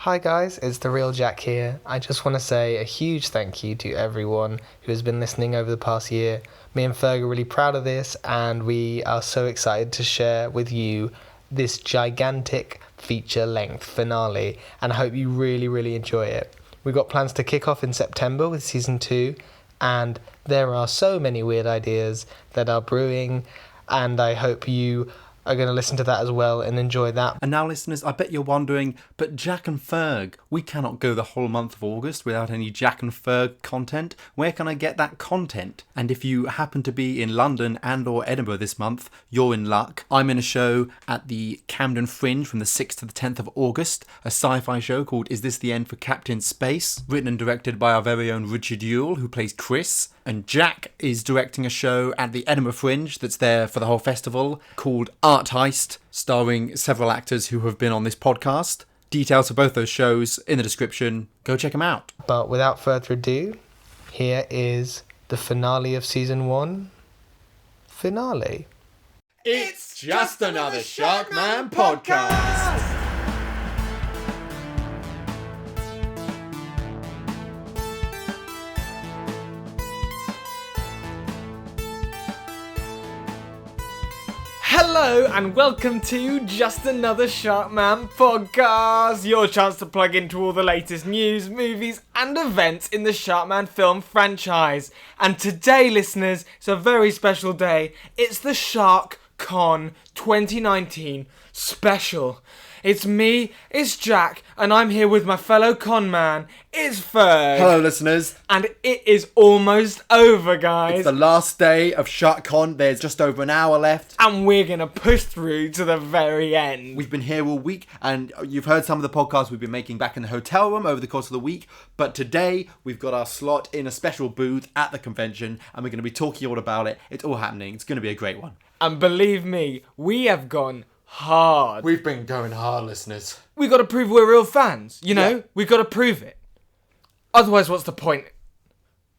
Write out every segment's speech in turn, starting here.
Hi guys, it's the real Jack here. I just want to say a huge thank you to everyone who has been listening over the past year. Me and Ferg are really proud of this, and we are so excited to share with you this gigantic feature-length finale, and I hope you really enjoy it. We've got plans to kick off in September with season 2, and there are so many weird ideas that are brewing, and I hope you are going to listen to that as well and enjoy that. And now, listeners, I bet you're wondering, but Jack and Ferg, we cannot go the whole month of August without any Jack and Ferg content. Where can I get that content? And if you happen to be in London and or Edinburgh this month, you're in luck. I'm in a show at the Camden Fringe from the 6th to the 10th of August, a sci-fi show called Is This the End for Captain Space? Written and directed by our very own Richard Yuill, who plays Chris. And Jack is directing a show at the Edinburgh Fringe that's there for the whole festival called Art Heist, starring several actors who have been on this podcast. Details for both those shows in the description. Go check them out. But without further ado, here is the finale of season 1. Finale. It's just another Sharkman podcast. Hello and welcome to Just Another Sharkman podcast, your chance to plug into all the latest news, movies and events in the Sharkman film franchise. And today, listeners, it's a very special day. It's the Shark Con 2019 special. It's me, it's Jack, and I'm here with my fellow con man, it's Ferg. Hello, listeners. And it is almost over, guys. It's the last day of SharkCon. There's just over an hour left. And we're going to push through to the very end. We've been here all week, and you've heard some of the podcasts we've been making back in the hotel room over the course of the week. But today, we've got our slot in a special booth at the convention, and we're going to be talking all about it. It's all happening. It's going to be a great one. And believe me, we have gone hard. We've been going hard, listeners. We've got to prove we're real fans, you know? Yeah. We've got to prove it. Otherwise, what's the point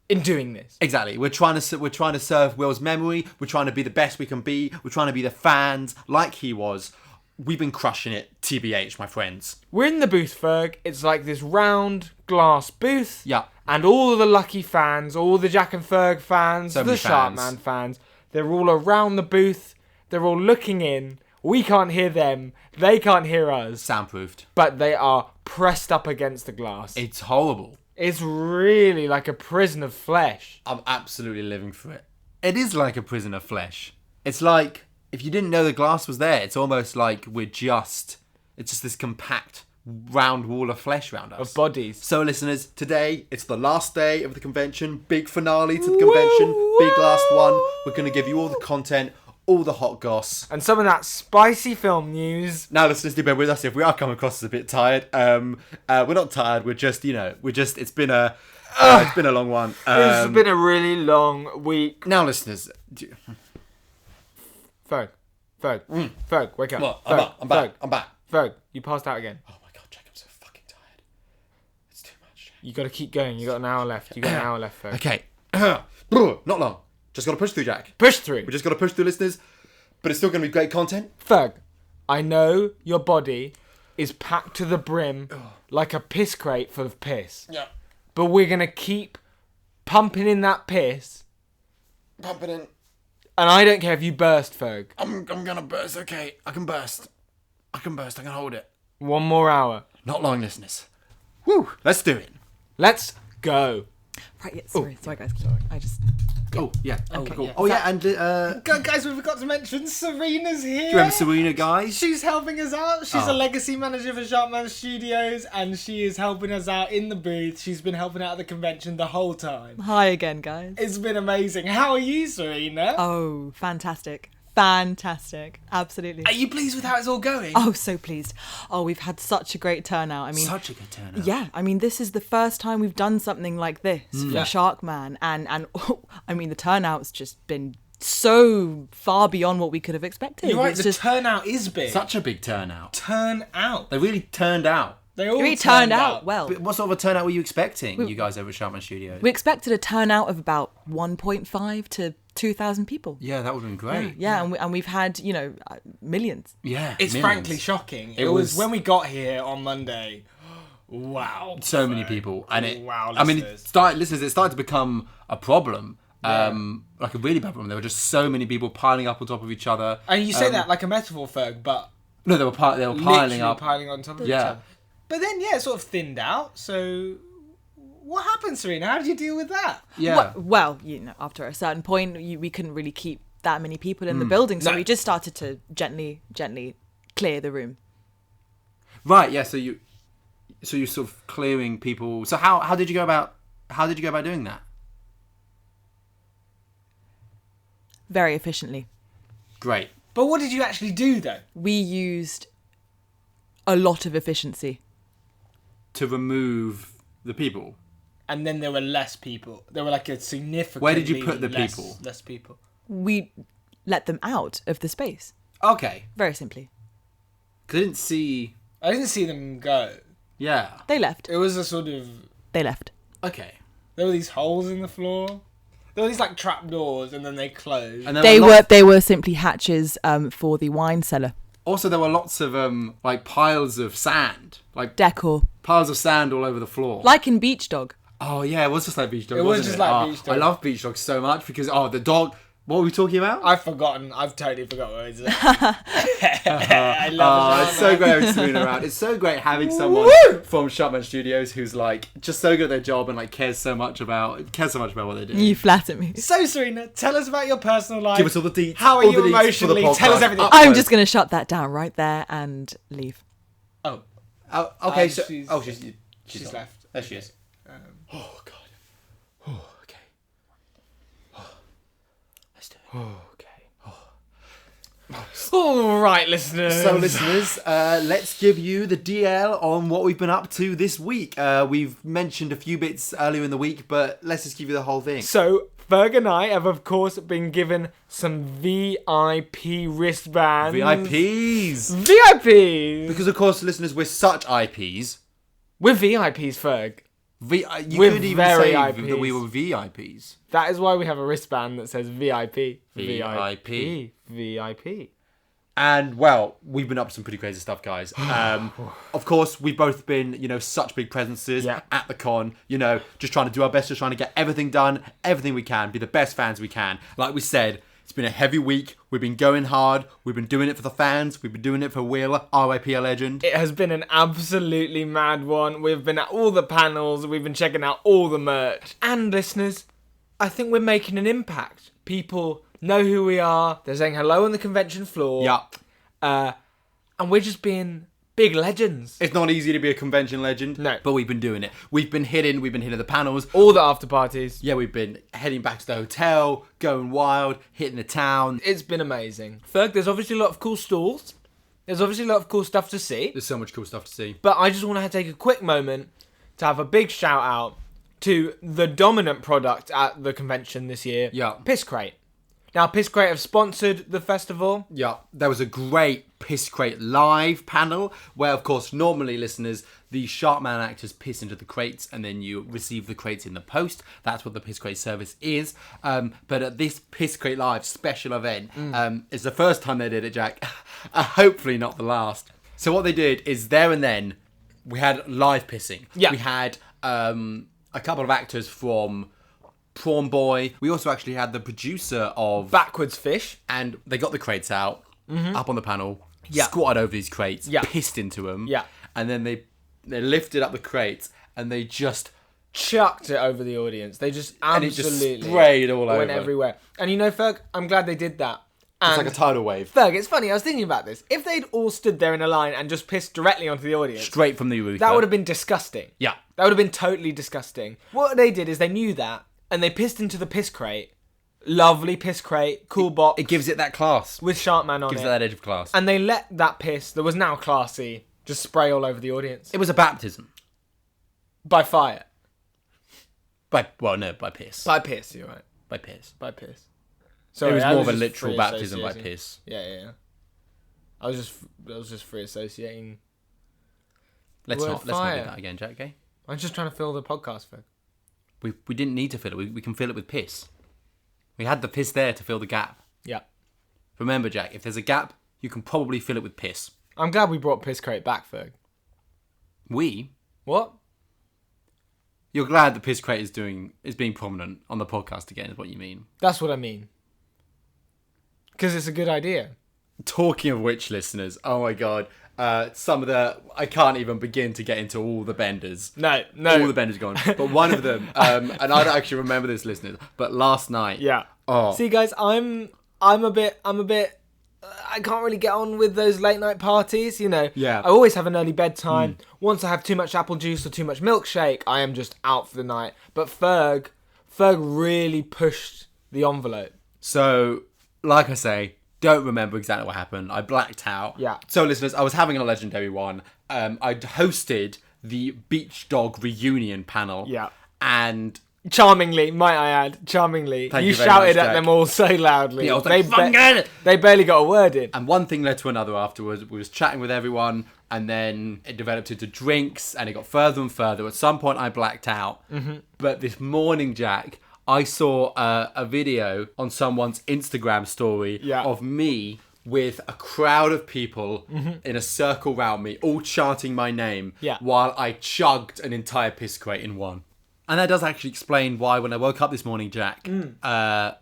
in doing this? Exactly. We're trying to serve Will's memory. We're trying to be the best we can be. We're trying to be the fans like he was. We've been crushing it, TBH, my friends. We're in the booth, Ferg. It's like this round glass booth. Yeah. And all the lucky fans, all the Jack and Ferg fans, so the Sharkman fans, they're all around the booth. They're all looking in. We can't hear them. They can't hear us. Soundproofed. But they are pressed up against the glass. It's horrible. It's really like a prison of flesh. I'm absolutely living for it. It is like a prison of flesh. It's like, if you didn't know the glass was there, it's almost like it's just this compact round wall of flesh around us. Of bodies. So listeners, today, it's the last day of the convention. Big finale to the convention. Big last one. We're going to give you all the content, all the hot goss. And some of that spicy film news. Now, listeners, do bear with us if we are coming across as a bit tired. We're not tired. We're just, it's been a long one. It's been a really long week. Now, listeners. Ferg, wake up. What? Ferg, I'm back. Ferg, you passed out again. Oh my God, Jack, I'm so fucking tired. It's too much, Jack. You got to keep going. You got an hour left. Ferg. Okay. Not long. Just got to push through, Jack. Push through. We just got to push through, listeners. But it's still going to be great content. Ferg, I know your body is packed to the brim like a piss crate full of piss. Yeah. But we're going to keep pumping in that piss. Pumping in. And I don't care if you burst, Ferg. I'm going to burst. Okay. I can burst. I can hold it. 1 more hour. Not long, listeners. Woo. Let's do it. Let's go. Right, yeah, sorry guys. I just... Oh, yeah. Okay, Cool. yeah. Oh, yeah, and... Guys, we forgot to mention Serena's here. Do you remember Serena, guys? She's helping us out. She's a legacy manager for Sharkman Studios, and she is helping us out in the booth. She's been helping out at the convention the whole time. Hi again, guys. It's been amazing. How are you, Serena? Oh, fantastic. Fantastic. Absolutely. Are you pleased with how it's all going? Oh, so pleased. Oh, we've had such a great turnout. I mean, such a good turnout. Yeah, I mean, this is the first time we've done something like this for Sharkman, and I mean, the turnout's just been so far beyond what we could have expected. You're right, the turnout is big. Such a big turnout. Turnout. They really turned out. They all really turned out well. But what sort of a turnout were you expecting, you guys over at Sharkman Studios? We expected a turnout of about 1.5 to 2,000 people. Yeah, that would have been great. Yeah. And we've had, millions. Yeah, it's millions. Frankly shocking. It was when we got here on Monday. Wow. So many people, and it. Wow, I mean, listeners. it started to become a problem. Like a really bad problem. There were just so many people piling up on top of each other. And you say that like a metaphor, Ferg, but No, they were piling literally up. piling on top of each Yeah. other. But then, it sort of thinned out. So, what happened, Serena? How did you deal with that? Yeah. Well, after a certain point, we couldn't really keep that many people in the building, so No. we just started to gently clear the room. Right. Yeah. So you sort of clearing people. So how did you go about doing that? Very efficiently. Great. But what did you actually do, though? We used a lot of efficiency. To remove the people. And then there were less people. There were like a significantly Where did you put the less, people? Less people. We let them out of the space. Okay. Very simply. 'Cause I didn't see. I didn't see them go. Yeah. They left. It was a sort of... They left. Okay. There were these holes in the floor. There were these like trap doors, and then they closed. And They were simply hatches for the wine cellar. Also, there were lots of like piles of sand, like Decor. piles of sand all over the floor. Like in Beach Dog. Oh yeah, it was just like Beach Dog. It was wasn't just it? like Beach Dog. I love Beach Dog so much because the dog. What were we talking about? I've forgotten. I've totally forgot what it was. I love it. It's so great having Serena around. It's so great having someone from Sharpman Studios who's like just so good at their job and like cares so much about what they do. You flatter me. So, Serena, tell us about your personal life. Give us all the deets. How are all you the deets for the emotionally? Tell us podcast. everything. Up I'm close. just going to shut that down right there and leave. Oh, Okay, And so she's- she's she's on. left. There she is. Um, Oh god. Oh, okay. Oh. Let's do it. Oh, okay. all right, listeners. So, listeners, let's give you the DL on what we've been up to this week. We've mentioned a few bits earlier in the week, but let's just give you the whole thing. So, Ferg and I have, of course, been given some VIP wristbands. VIPs! VIPs! Because, of course, listeners, we're such IPs. We're VIPs, Ferg. You We're could even very say IPs. that we were VIPs. That is why we have a wristband that says VIP. VIP. VIP. And, well, we've been up to some pretty crazy stuff, guys. Of course, we've both been, such big presences Yeah. at the con, just trying to do our best, just trying to get everything done, everything we can, be the best fans we can. Like we said, it's been a heavy week. We've been going hard. We've been doing it for the fans. We've been doing it for Yuill, RIP a legend. It has been an absolutely mad one. We've been at all the panels. We've been checking out all the merch. And listeners, I think we're making an impact. People know who we are. They're saying hello on the convention floor. Yup. And we're just being big legends. It's not easy to be a convention legend. No. But we've been doing it. We've been hitting the panels. All the after parties. Yeah, we've been heading back to the hotel, going wild, hitting the town. It's been amazing. Ferg, there's obviously a lot of cool stalls. There's obviously a lot of cool stuff to see. There's so much cool stuff to see. But I just want to take a quick moment to have a big shout out to the dominant product at the convention this year. Yeah. Piss Crate. Now, Piss Crate have sponsored the festival. Yeah, there was a great Piss Crate live panel where, of course, normally, listeners, the Sharkman actors piss into the crates and then you receive the crates in the post. That's what the Piss Crate service is. But at this Piss Crate Live special event, it's the first time they did it, Jack. Hopefully not the last. So what they did is there and then, we had live pissing. Yeah. We had a couple of actors from Prawn Boy. We also actually had the producer of Backwards Fish. and they got the crates out up on the panel, Yeah. squatted over these crates, Yeah. pissed into them, Yeah. and then they lifted up the crates and they just Chucked it over the audience. They just and it just absolutely sprayed all went over. everywhere. And Ferg, I'm glad they did that. It's And like a tidal wave, Ferg, it's funny, I was thinking about this. If they'd all stood there in a line and just pissed directly onto the audience, straight from the urethra. that would have been disgusting. Yeah. That would have been totally disgusting. What they did is they knew that, and they pissed into the piss crate. Lovely piss crate, cool box. It gives it that class. with Sharkman on Gives it. it that edge of class. And they let that piss, that was now classy, just spray all over the audience. It was a baptism. By fire. By piss. By piss, you're right. By piss. By piss. It Sorry, was I more of a just literal free baptism by associating. piss. Yeah. I was just free associating. Let's Word not do fire. that again, Jack. Okay. I'm just trying to fill the podcast, Ferg. We didn't need to fill it. We can fill it with piss. We had the piss there to fill the gap. Yeah. Remember, Jack, if there's a gap, you can probably fill it with piss. I'm glad we brought piss crate back, Ferg. We? What? You're glad that Piss Crate is being prominent on the podcast again, is what you mean. That's what I mean. Because it's a good idea. Talking of which, listeners, oh my god, I can't even begin to get into all the benders. No. All the benders gone. But one of them, and I don't actually remember this, listeners, but last night. Yeah. Oh. See, guys, I'm a bit. I can't really get on with those late night parties, you know. Yeah. I always have an early bedtime. Once I have too much apple juice or too much milkshake, I am just out for the night. But Ferg really pushed the envelope. So, like I say, don't remember exactly what happened. I blacked out. Yeah. So, listeners, I was having a legendary one. I'd hosted the Beach Dog reunion panel. Yeah. And Charmingly, might I add, charmingly. Thank You you very shouted much, at Jack. them all so loudly. Yeah, I was like, "Fucking get it!" They barely got a word in. And one thing led to another afterwards. We was chatting with everyone, and then it developed into drinks, and it got further and further. At some point, I blacked out. Mm-hmm. But this morning, Jack, I saw a video on someone's Instagram story of me with a crowd of people in a circle round me, all chanting my name, while I chugged an entire piss crate in one. And that does actually explain why when I woke up this morning, Jack, I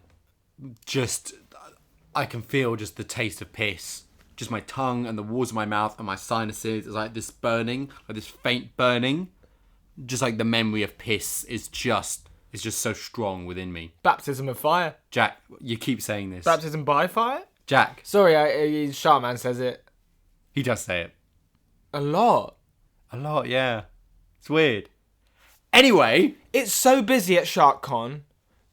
can feel just the taste of piss. Just my tongue and the walls of my mouth and my sinuses. It's like this burning, like this faint burning. Just like the memory of piss is just so strong within me. Baptism of fire. Jack, you keep saying this. Baptism by fire? Jack. Sorry, Sharkman says it. He does say it. A lot. A lot, yeah. It's weird. Anyway. It's so busy at SharkCon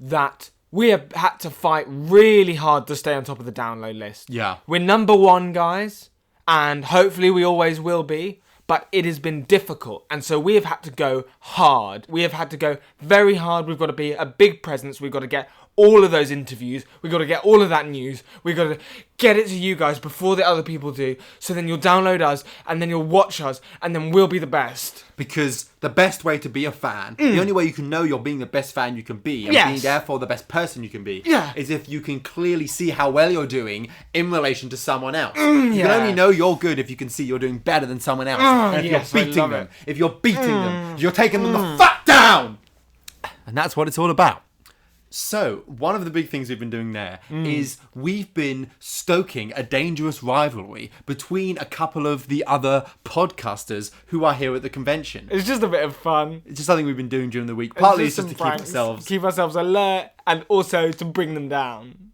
that we have had to fight really hard to stay on top of the download list. Yeah. We're number one, guys, and hopefully we always will be, but it has been difficult, and so we have had to go hard. We have had to go very hard. We've got to be a big presence. We've got to get all of those interviews. We've got to get all of that news. We've got to get it to you guys before the other people do, so then you'll download us, and then you'll watch us, and then we'll be the best. Because the best way to be a fan, the only way you can know you're being the best fan you can be, and being therefore the best person you can be, is if you can clearly see how well you're doing in relation to someone else. You can only know you're good if you can see you're doing better than someone else. And if you're beating them, if you're beating them, you're taking them the fuck down! And that's what it's all about. So, one of the big things we've been doing there is we've been stoking a dangerous rivalry between a couple of the other podcasters who are here at the convention. It's just a bit of fun. It's just something we've been doing during the week. Partly it's just to keep ourselves alert, and also to bring them down.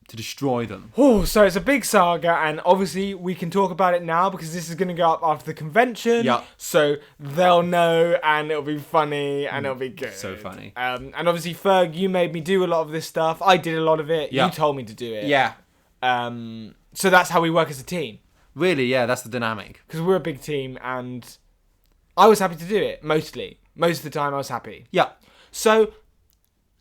To destroy them. Oh, so it's a big saga, and obviously we can talk about it now because this is going to go up after the convention. Yep. So they'll know, and it'll be funny, and it'll be good. So funny. And obviously, Ferg, you made me do a lot of this stuff. I did a lot of it. Yep. You told me to do it. Yeah. So that's how we work as a team. Really, yeah, that's the dynamic. Because we're a big team, and I was happy to do it, mostly. Most of the time, I was happy. Yeah. So,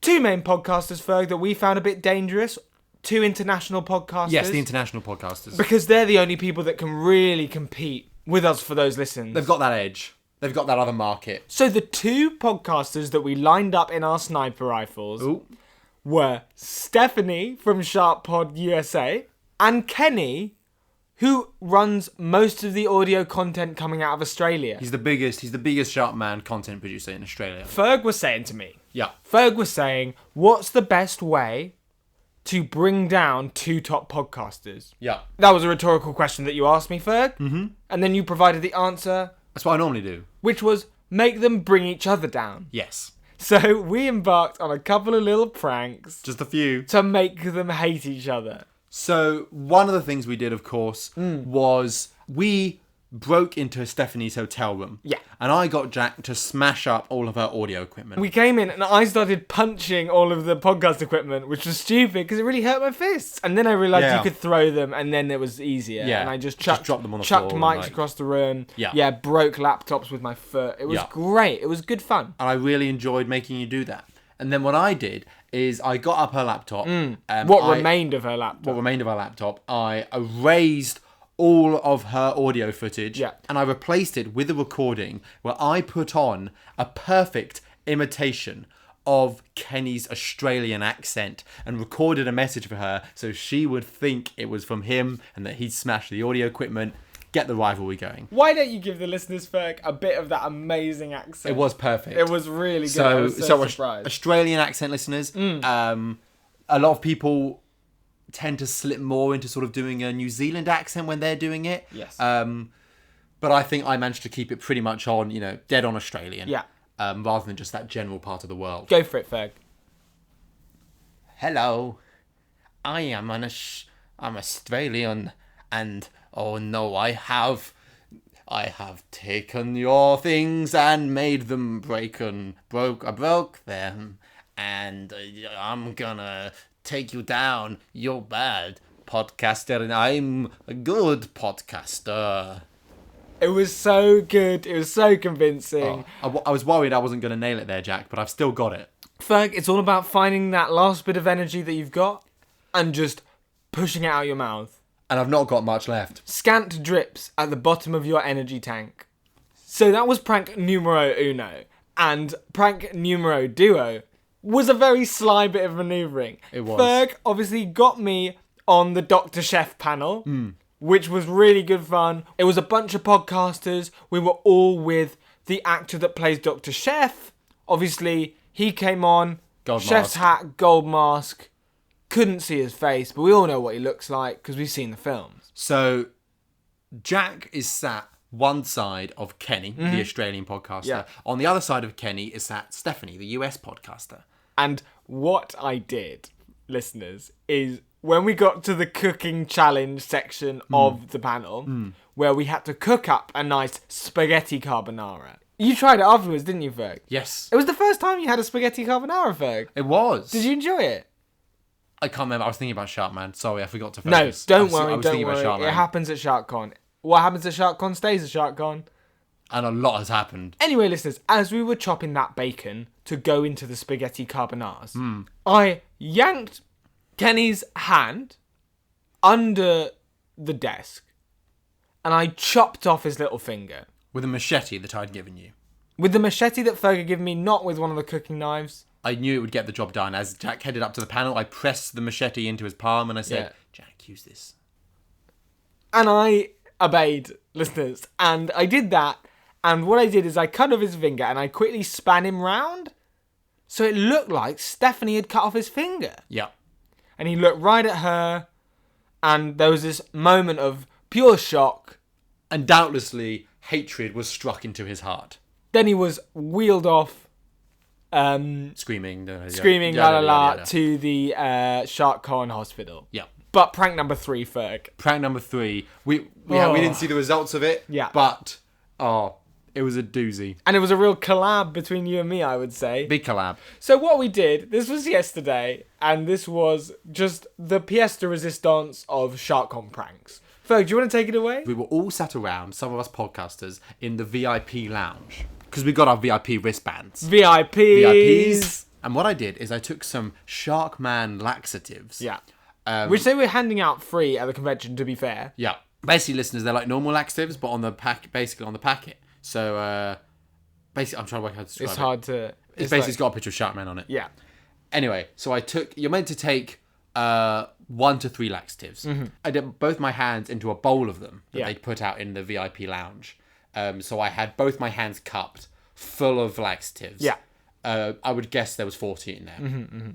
two main podcasters, Ferg, that we found a bit dangerous. Two international podcasters. Yes, the international podcasters. Because they're the only people that can really compete with us for those listens. They've got that edge. They've got that other market. So the two podcasters that we lined up in our sniper rifles were Stephanie from Sharp Pod USA and Kenny, who runs most of the audio content coming out of Australia. He's the biggest Sharkman content producer in Australia. Ferg was saying to me, Yeah. what's the best way to bring down two top podcasters? Yeah. That was a rhetorical question that you asked me, Ferg. Mm-hmm. And then you provided the answer. That's what I normally do. Which was make them bring each other down. Yes. So we embarked on a couple of little pranks. Just a few. To make them hate each other. So one of the things we did, of course, was we broke into Stephanie's hotel room. Yeah. And I got Jack to smash up all of her audio equipment. We came in and I started punching all of the podcast equipment, which was stupid because it really hurt my fists. And then I realised you could throw them and then it was easier. Yeah. And I just dropped them on the chucked floor mics across the room. Yeah. Yeah, broke laptops with my foot. It was great. It was good fun. And I really enjoyed making you do that. And then what I did is I got up her laptop. What remained of her laptop? I erased all of her audio footage. Yeah. And I replaced it with a recording where I put on a perfect imitation of Kenny's Australian accent and recorded a message for her so she would think it was from him and that he'd smashed the audio equipment. get the rivalry going. Why don't you give the listeners, Ferg, a bit of that amazing accent? It was perfect. It was really good. I was so surprised. Australian accent listeners, a lot of people tend to slip more into sort of doing a New Zealand accent when they're doing it. Yes. But I think I managed to keep it pretty much on, dead on Australian. Yeah. Rather than just that general part of the world. Go for it, Ferg. Hello, I am I'm Australian, and oh no, I have taken your things and made them broke them, and I'm gonna take you down. You're bad podcaster, and I'm a good podcaster. It was so good. It was so convincing. I was worried I wasn't gonna nail it there, Jack, but I've still got it. Ferg, it's all about finding that last bit of energy that you've got and just pushing it out your mouth. And I've not got much left. Scant drips at the bottom of your energy tank. So that was prank numero uno. And prank numero duo was a very sly bit of manoeuvring. It was. Ferg obviously got me on the Dr. Chef panel, which was really good fun. It was a bunch of podcasters. We were all with the actor that plays Dr. Chef. Obviously, he came on, Gold chef's mask. hat, gold mask. Couldn't see his face, but we all know what he looks like because we've seen the films. So, Jack is sat one side of Kenny, the Australian podcaster. Yeah. On the other side of Kenny is sat Stephanie, the US podcaster. And what I did, listeners, is when we got to the cooking challenge section of the panel, where we had to cook up a nice spaghetti carbonara. You tried it afterwards, didn't you, Ferg? Yes. It was the first time you had a spaghetti carbonara, Ferg. It was. Did you enjoy it? I can't remember. I was thinking about Sharkman. Sorry, I forgot to No, focus. don't I worry, was don't thinking worry. about Sharkman. It happens at SharkCon. What happens at SharkCon stays at SharkCon. And a lot has happened. Anyway, listeners, as we were chopping that bacon to go into the spaghetti carbonaras, I yanked Kenny's hand under the desk and I chopped off his little finger. With a machete that I'd given you. With the machete that Ferg had given me, not with one of the cooking knives. I knew it would get the job done. As Jack headed up to the panel, I pressed the machete into his palm and I said, Jack, use this. And I obeyed, listeners. And I did that. And what I did is I cut off his finger and I quickly span him round. So it looked like Stephanie had cut off his finger. Yeah. And he looked right at her. And there was this moment of pure shock. And doubtlessly, hatred was struck into his heart. Then he was wheeled off. Screaming, La La La, to the SharkCon hospital. Yeah. But prank number 3, Ferg. Prank number 3. We didn't see the results of it. Yeah. But, it was a doozy. And it was a real collab between you and me, I would say. Big collab. So what we did, this was yesterday, and this was just the pièce de résistance of SharkCon pranks. Ferg, do you want to take it away? We were all sat around, some of us podcasters, in the VIP lounge. Because we got our VIP wristbands. VIPs. And what I did is I took some Sharkman laxatives. Yeah. Which they were handing out free at the convention, to be fair. Yeah. Basically, listeners, they're like normal laxatives, but on the basically on the packet. So, basically, I'm trying to work out how to describe it. It's hard to... It's basically got a picture of Sharkman on it. Yeah. Anyway, so you're meant to take 1 to 3 laxatives. Mm-hmm. I did both my hands into a bowl of them that they'd put out in the VIP lounge. So I had both my hands cupped, full of laxatives. Yeah. I would guess there was 40 in there. Mm-hmm, mm-hmm.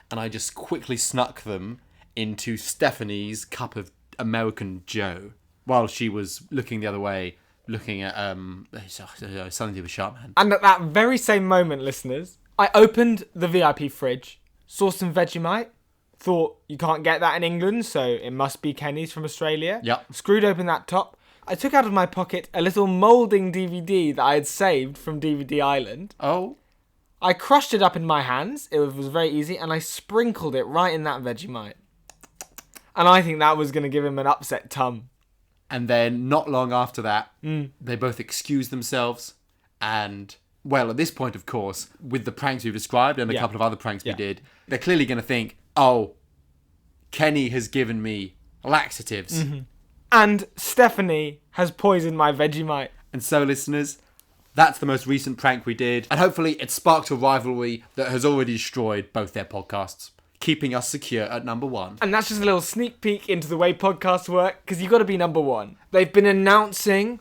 And I just quickly snuck them into Stephanie's cup of American Joe while she was looking the other way, looking at something to do with Sharkman. And at that very same moment, listeners, I opened the VIP fridge, saw some Vegemite, thought you can't get that in England, so it must be Kenny's from Australia. Yep. Screwed open that top. I took out of my pocket a little moulding DVD that I had saved from DVD Island. Oh. I crushed it up in my hands. It was very easy, and I sprinkled it right in that Vegemite. And I think that was going to give him an upset tum. And then, not long after that, they both excused themselves. And, well, at this point, of course, with the pranks we've described and a couple of other pranks we did, they're clearly going to think, oh, Kenny has given me laxatives. Mm-hmm. And Stephanie has poisoned my Vegemite. And so, listeners, that's the most recent prank we did. And hopefully it sparked a rivalry that has already destroyed both their podcasts. keeping us secure at number 1. And that's just a little sneak peek into the way podcasts work, because you've got to be number 1. They've been announcing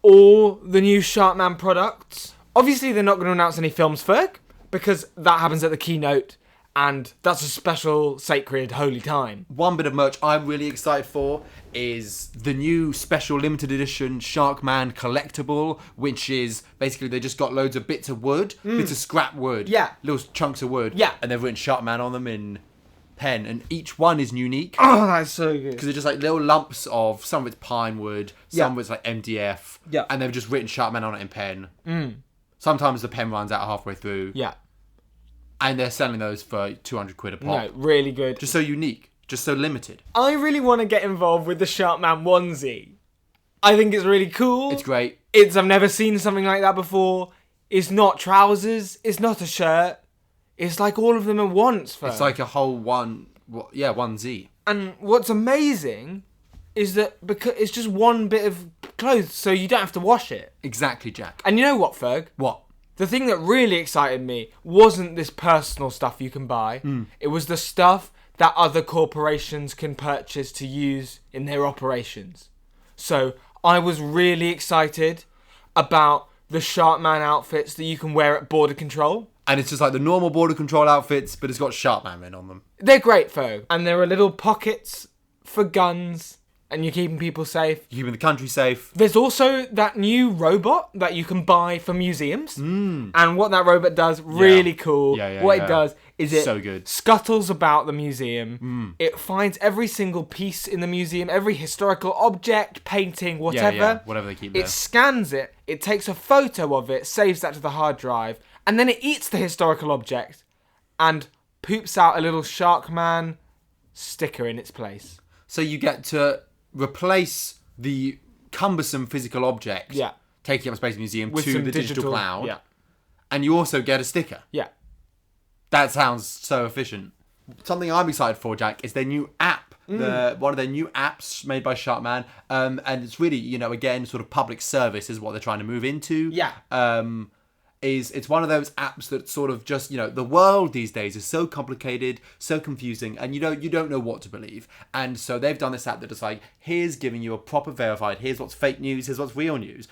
all the new Sharkman products. Obviously, they're not going to announce any films, Ferg, because that happens at the keynote, and that's a special, sacred, holy time. One bit of merch I'm really excited for is the new special limited edition Sharkman collectible, which is basically they just got loads of bits of wood, bits of scrap wood, Yeah. little chunks of wood, Yeah. and they've written Sharkman on them in pen, and each one is unique. Oh, that's so good. Because they're just like little lumps of, some of it's pine wood, some Yeah. of it's like MDF, Yeah. and they've just written Sharkman on it in pen. Sometimes the pen runs out halfway through, Yeah. and they're selling those for 200 quid a pop. No, really good. Just so unique, just so limited. I really want to get involved with the Sharkman onesie. I think it's really cool. It's great. I've never seen something like that before. It's not trousers. It's not a shirt. It's like all of them at once. Ferg. It's like a whole onesie. And what's amazing is that because it's just one bit of clothes, so you don't have to wash it. Exactly, Jack. And you know what, Ferg? What? The thing that really excited me wasn't this personal stuff you can buy. It was the stuff that other corporations can purchase to use in their operations. So I was really excited about the Sharkman outfits that you can wear at border control. And it's just like the normal border control outfits, but it's got Sharkman written on them. They're great, Ferg. And there are little pockets for guns, and you're keeping people safe. You're keeping the country safe. There's also that new robot that you can buy for museums. And what that robot does, really cool. What it does is it So good. scuttles about the museum. It finds every single piece in the museum, every historical object, painting, whatever. Whatever they keep It there. scans it, it takes a photo of it, saves that to the hard drive, and then it eats the historical object and poops out a little Sharkman sticker in its place. So you get to replace the cumbersome physical object Yeah. taking up space in the museum With to some the digital cloud. Yeah. And you also get a sticker. Yeah. That sounds so efficient. Something I'm excited for, Jack, is their new app. One of their new apps made by Sharkman. And it's really, again, sort of public service is what they're trying to move into. Yeah. It's one of those apps that sort of just, the world these days is so complicated, so confusing, and you don't know what to believe. And so they've done this app that is like, here's giving you a proper verified, here's what's fake news, here's what's real news,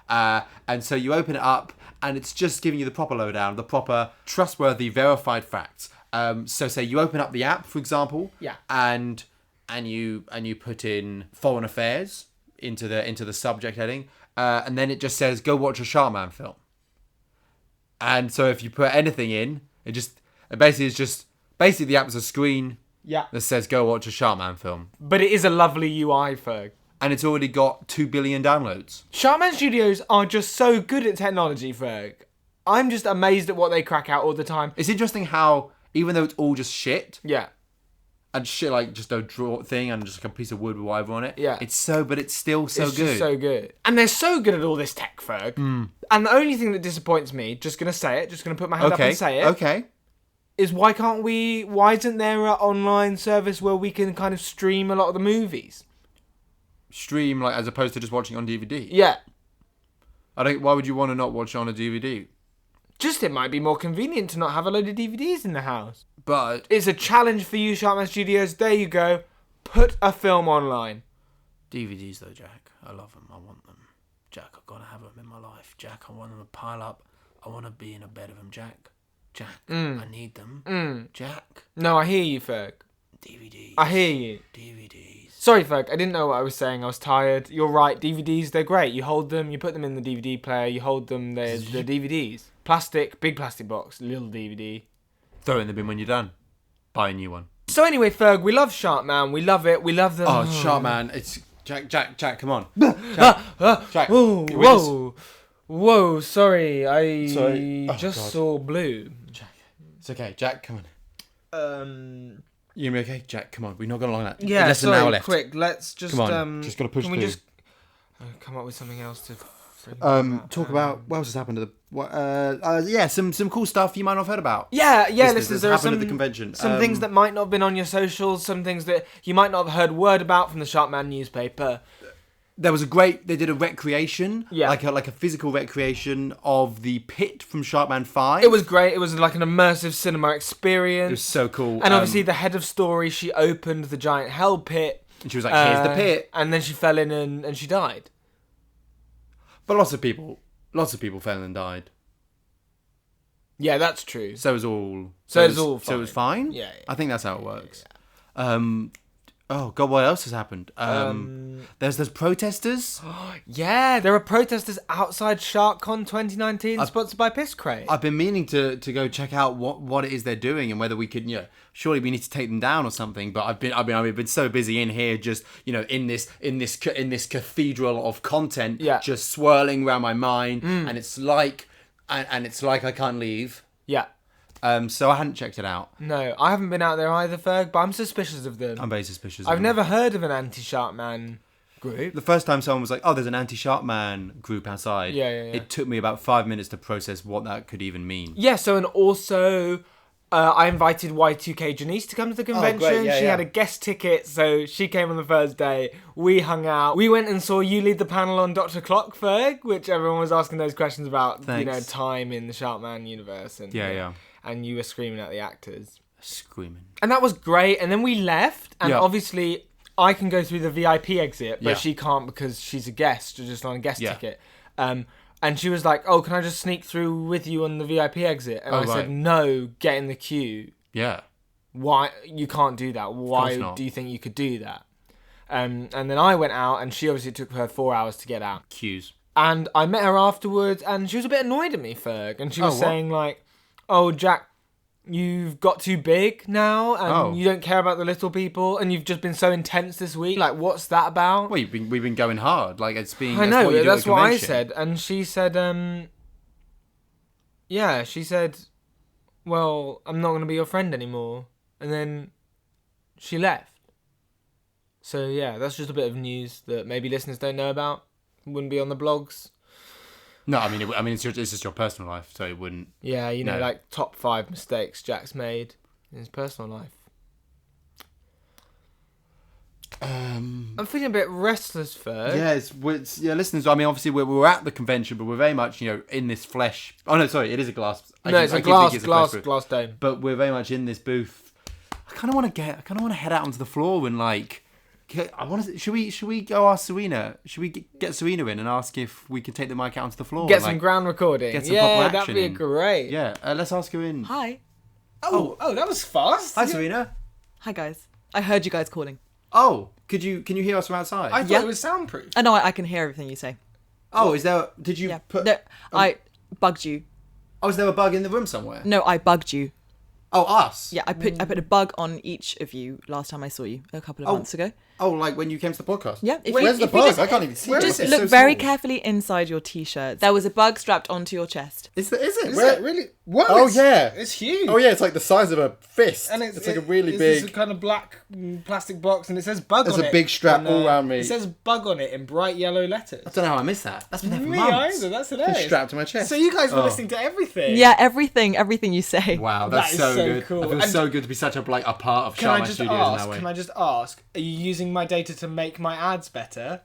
and so you open it up and it's just giving you the proper lowdown, the proper trustworthy verified facts. So say you open up the app, for example, Yeah. and you put in foreign affairs into the subject heading, and then it just says go watch a Sharkman film. And so if you put anything in, basically the app is a screen Yeah. that says go watch a Sharkman film. But it is a lovely UI, Ferg. And it's already got 2 billion downloads. Sharkman Studios are just so good at technology, Ferg. I'm just amazed at what they crack out all the time. It's interesting how, even though it's all just shit, Yeah. and shit like just a draw thing and just like a piece of wood with whatever on it, Yeah. but it's still so It's good. just so good. And they're so good at all this tech, Ferg. And the only thing that disappoints me, just going to say it, just going to put my hand up and say it, Okay. is why isn't there an online service where we can kind of stream a lot of the movies? Stream, like, as opposed to just watching on DVD. Yeah. Why would you want to not watch it on a DVD? Just it might be more convenient to not have a load of DVDs in the house. But It's a challenge for you, Sharkman Studios. There you go. Put a film online. DVDs though, Jack, I love them. I want them. Jack, I've got to have them in my life. Jack, I want them to pile up. I want to be in a bed of them, Jack. Jack, I need them. Jack, No, I hear you, Ferg. DVDs. I hear you. DVDs. Sorry, Ferg, I didn't know what I was saying. I was tired. You're right. DVDs, they're great. You hold them, you put them in the DVD player, you hold them, they're DVDs. Plastic, big plastic box, little DVD. Throw it in the bin when you're done. Buy a new one. So anyway, Ferg, we love Sharkman. We love it. We love the... Oh, Sharkman. It's... Jack, come on. Jack. Whoa, you witness- whoa, sorry. I Sorry. Oh, just God. saw blue. Jack. It's okay. Jack, come on. You gonna be okay? Jack, come on. We're not going along that. Yeah, Less than an hour sorry, left. quick, let's just... Come on. Just got to push Can we through. just come up with something else to... Talk about what else has happened to some cool stuff you might not have heard about. Yeah, This listeners, there are happened some, at the convention. some things that might not have been on your socials, some things that you might not have heard word about from the Sharkman newspaper. There was they did a recreation, like a physical recreation of the pit from Sharkman 5. It was great. It was like an immersive cinema experience. It was so cool. And obviously the head of story, she opened the giant hell pit. And she was like, here's the pit. And then she fell in and she died. But lots of people fell in and died. Yeah, that's true. So it was all fine. So it was fine? Yeah. I think that's how it works. Yeah. Oh God, what else has happened? There's protesters. Yeah, there are protesters outside SharkCon 2019, sponsored by Piss Crate. I've been meaning to go check out what it is they're doing and whether we could, surely we need to take them down or something. But I've been so busy in here, just in this cathedral of content, just swirling around my mind, and it's like I can't leave. Yeah. So I hadn't checked it out. No, I haven't been out there either, Ferg, but I'm suspicious of them. I'm very suspicious. I've never heard of an anti-Sharkman group. The first time someone was like, "Oh, there's an anti-Sharkman group outside." Yeah. It took me about 5 minutes to process what that could even mean. Yeah. So and also, I invited Y2K Janice to come to the convention. Oh, great. She had a guest ticket, so she came on the first day. We hung out. We went and saw you lead the panel on Dr. Clock, Ferg, which everyone was asking those questions about. Thanks. Time in the Sharkman universe. And, Yeah. And you were screaming at the actors. Screaming. And that was great. And then we left. And obviously, I can go through the VIP exit, but she can't because she's a guest, just on a guest ticket. And she was like, "Oh, can I just sneak through with you on the VIP exit?" And I said, "No, get in the queue." Yeah. Why? You can't do that. Why do you think you could do that? And then I went out, and she obviously took her 4 hours to get out. Queues. And I met her afterwards, and she was a bit annoyed at me, Ferg. And she was saying like, "Oh, Jack, you've got too big now, and you don't care about the little people, and you've just been so intense this week. Like, what's that about?" Well, we've been going hard. Like, it's been. I know, that's what I said. And she said, she said, "Well, I'm not going to be your friend anymore." And then she left. So, yeah, that's just a bit of news that maybe listeners don't know about. Wouldn't be on the blogs. No, I mean, it's just your personal life, so it wouldn't. Yeah, like top 5 mistakes Jack's made in his personal life. I'm feeling a bit restless, Ferg. Yeah, listeners. I mean, obviously we're at the convention, but we're very much in this flesh. Oh no, sorry, it is a glass. It's a glass dome. But we're very much in this booth. I kind of want to head out onto the floor and like. Should we go ask Serena? Should we get Serena in and ask if we can take the mic out onto the floor? Get some ground recording. Get some proper action. That'd be great. Yeah, let's ask her in. Hi. Oh, that was fast. Hi, Serena. Hi, guys. I heard you guys calling. Oh, can you hear us from outside? I thought it was soundproof. No, I can hear everything you say. Oh, is there? Did you put? No, I bugged you. Oh, is there a bug in the room somewhere? No, I bugged you. Oh, us? Yeah, I put a bug on each of you last time I saw you a couple of months ago. Oh, like when you came to the podcast? Yeah. Where's the bug? I can't even see it. Just It's look so very small. carefully inside your t-shirt. There was a bug strapped onto your chest. Is it? Is it really? What? Oh, yeah. It's huge. Oh, yeah, it's like the size of a fist. And it's like a really big... It's a kind of black plastic box, and it says bug on it. There's a big strap all around me. It says bug on it in bright yellow letters. I don't know how I missed that. That's been there for Me months. either. That's hilarious. It's strapped to my chest. So you guys were listening to everything. Yeah, everything you say. Wow, that's That is so good. cool. I feel And so good to be such a part of Sharkman Studios in that way. Can I just ask, are you using my data to make my ads better?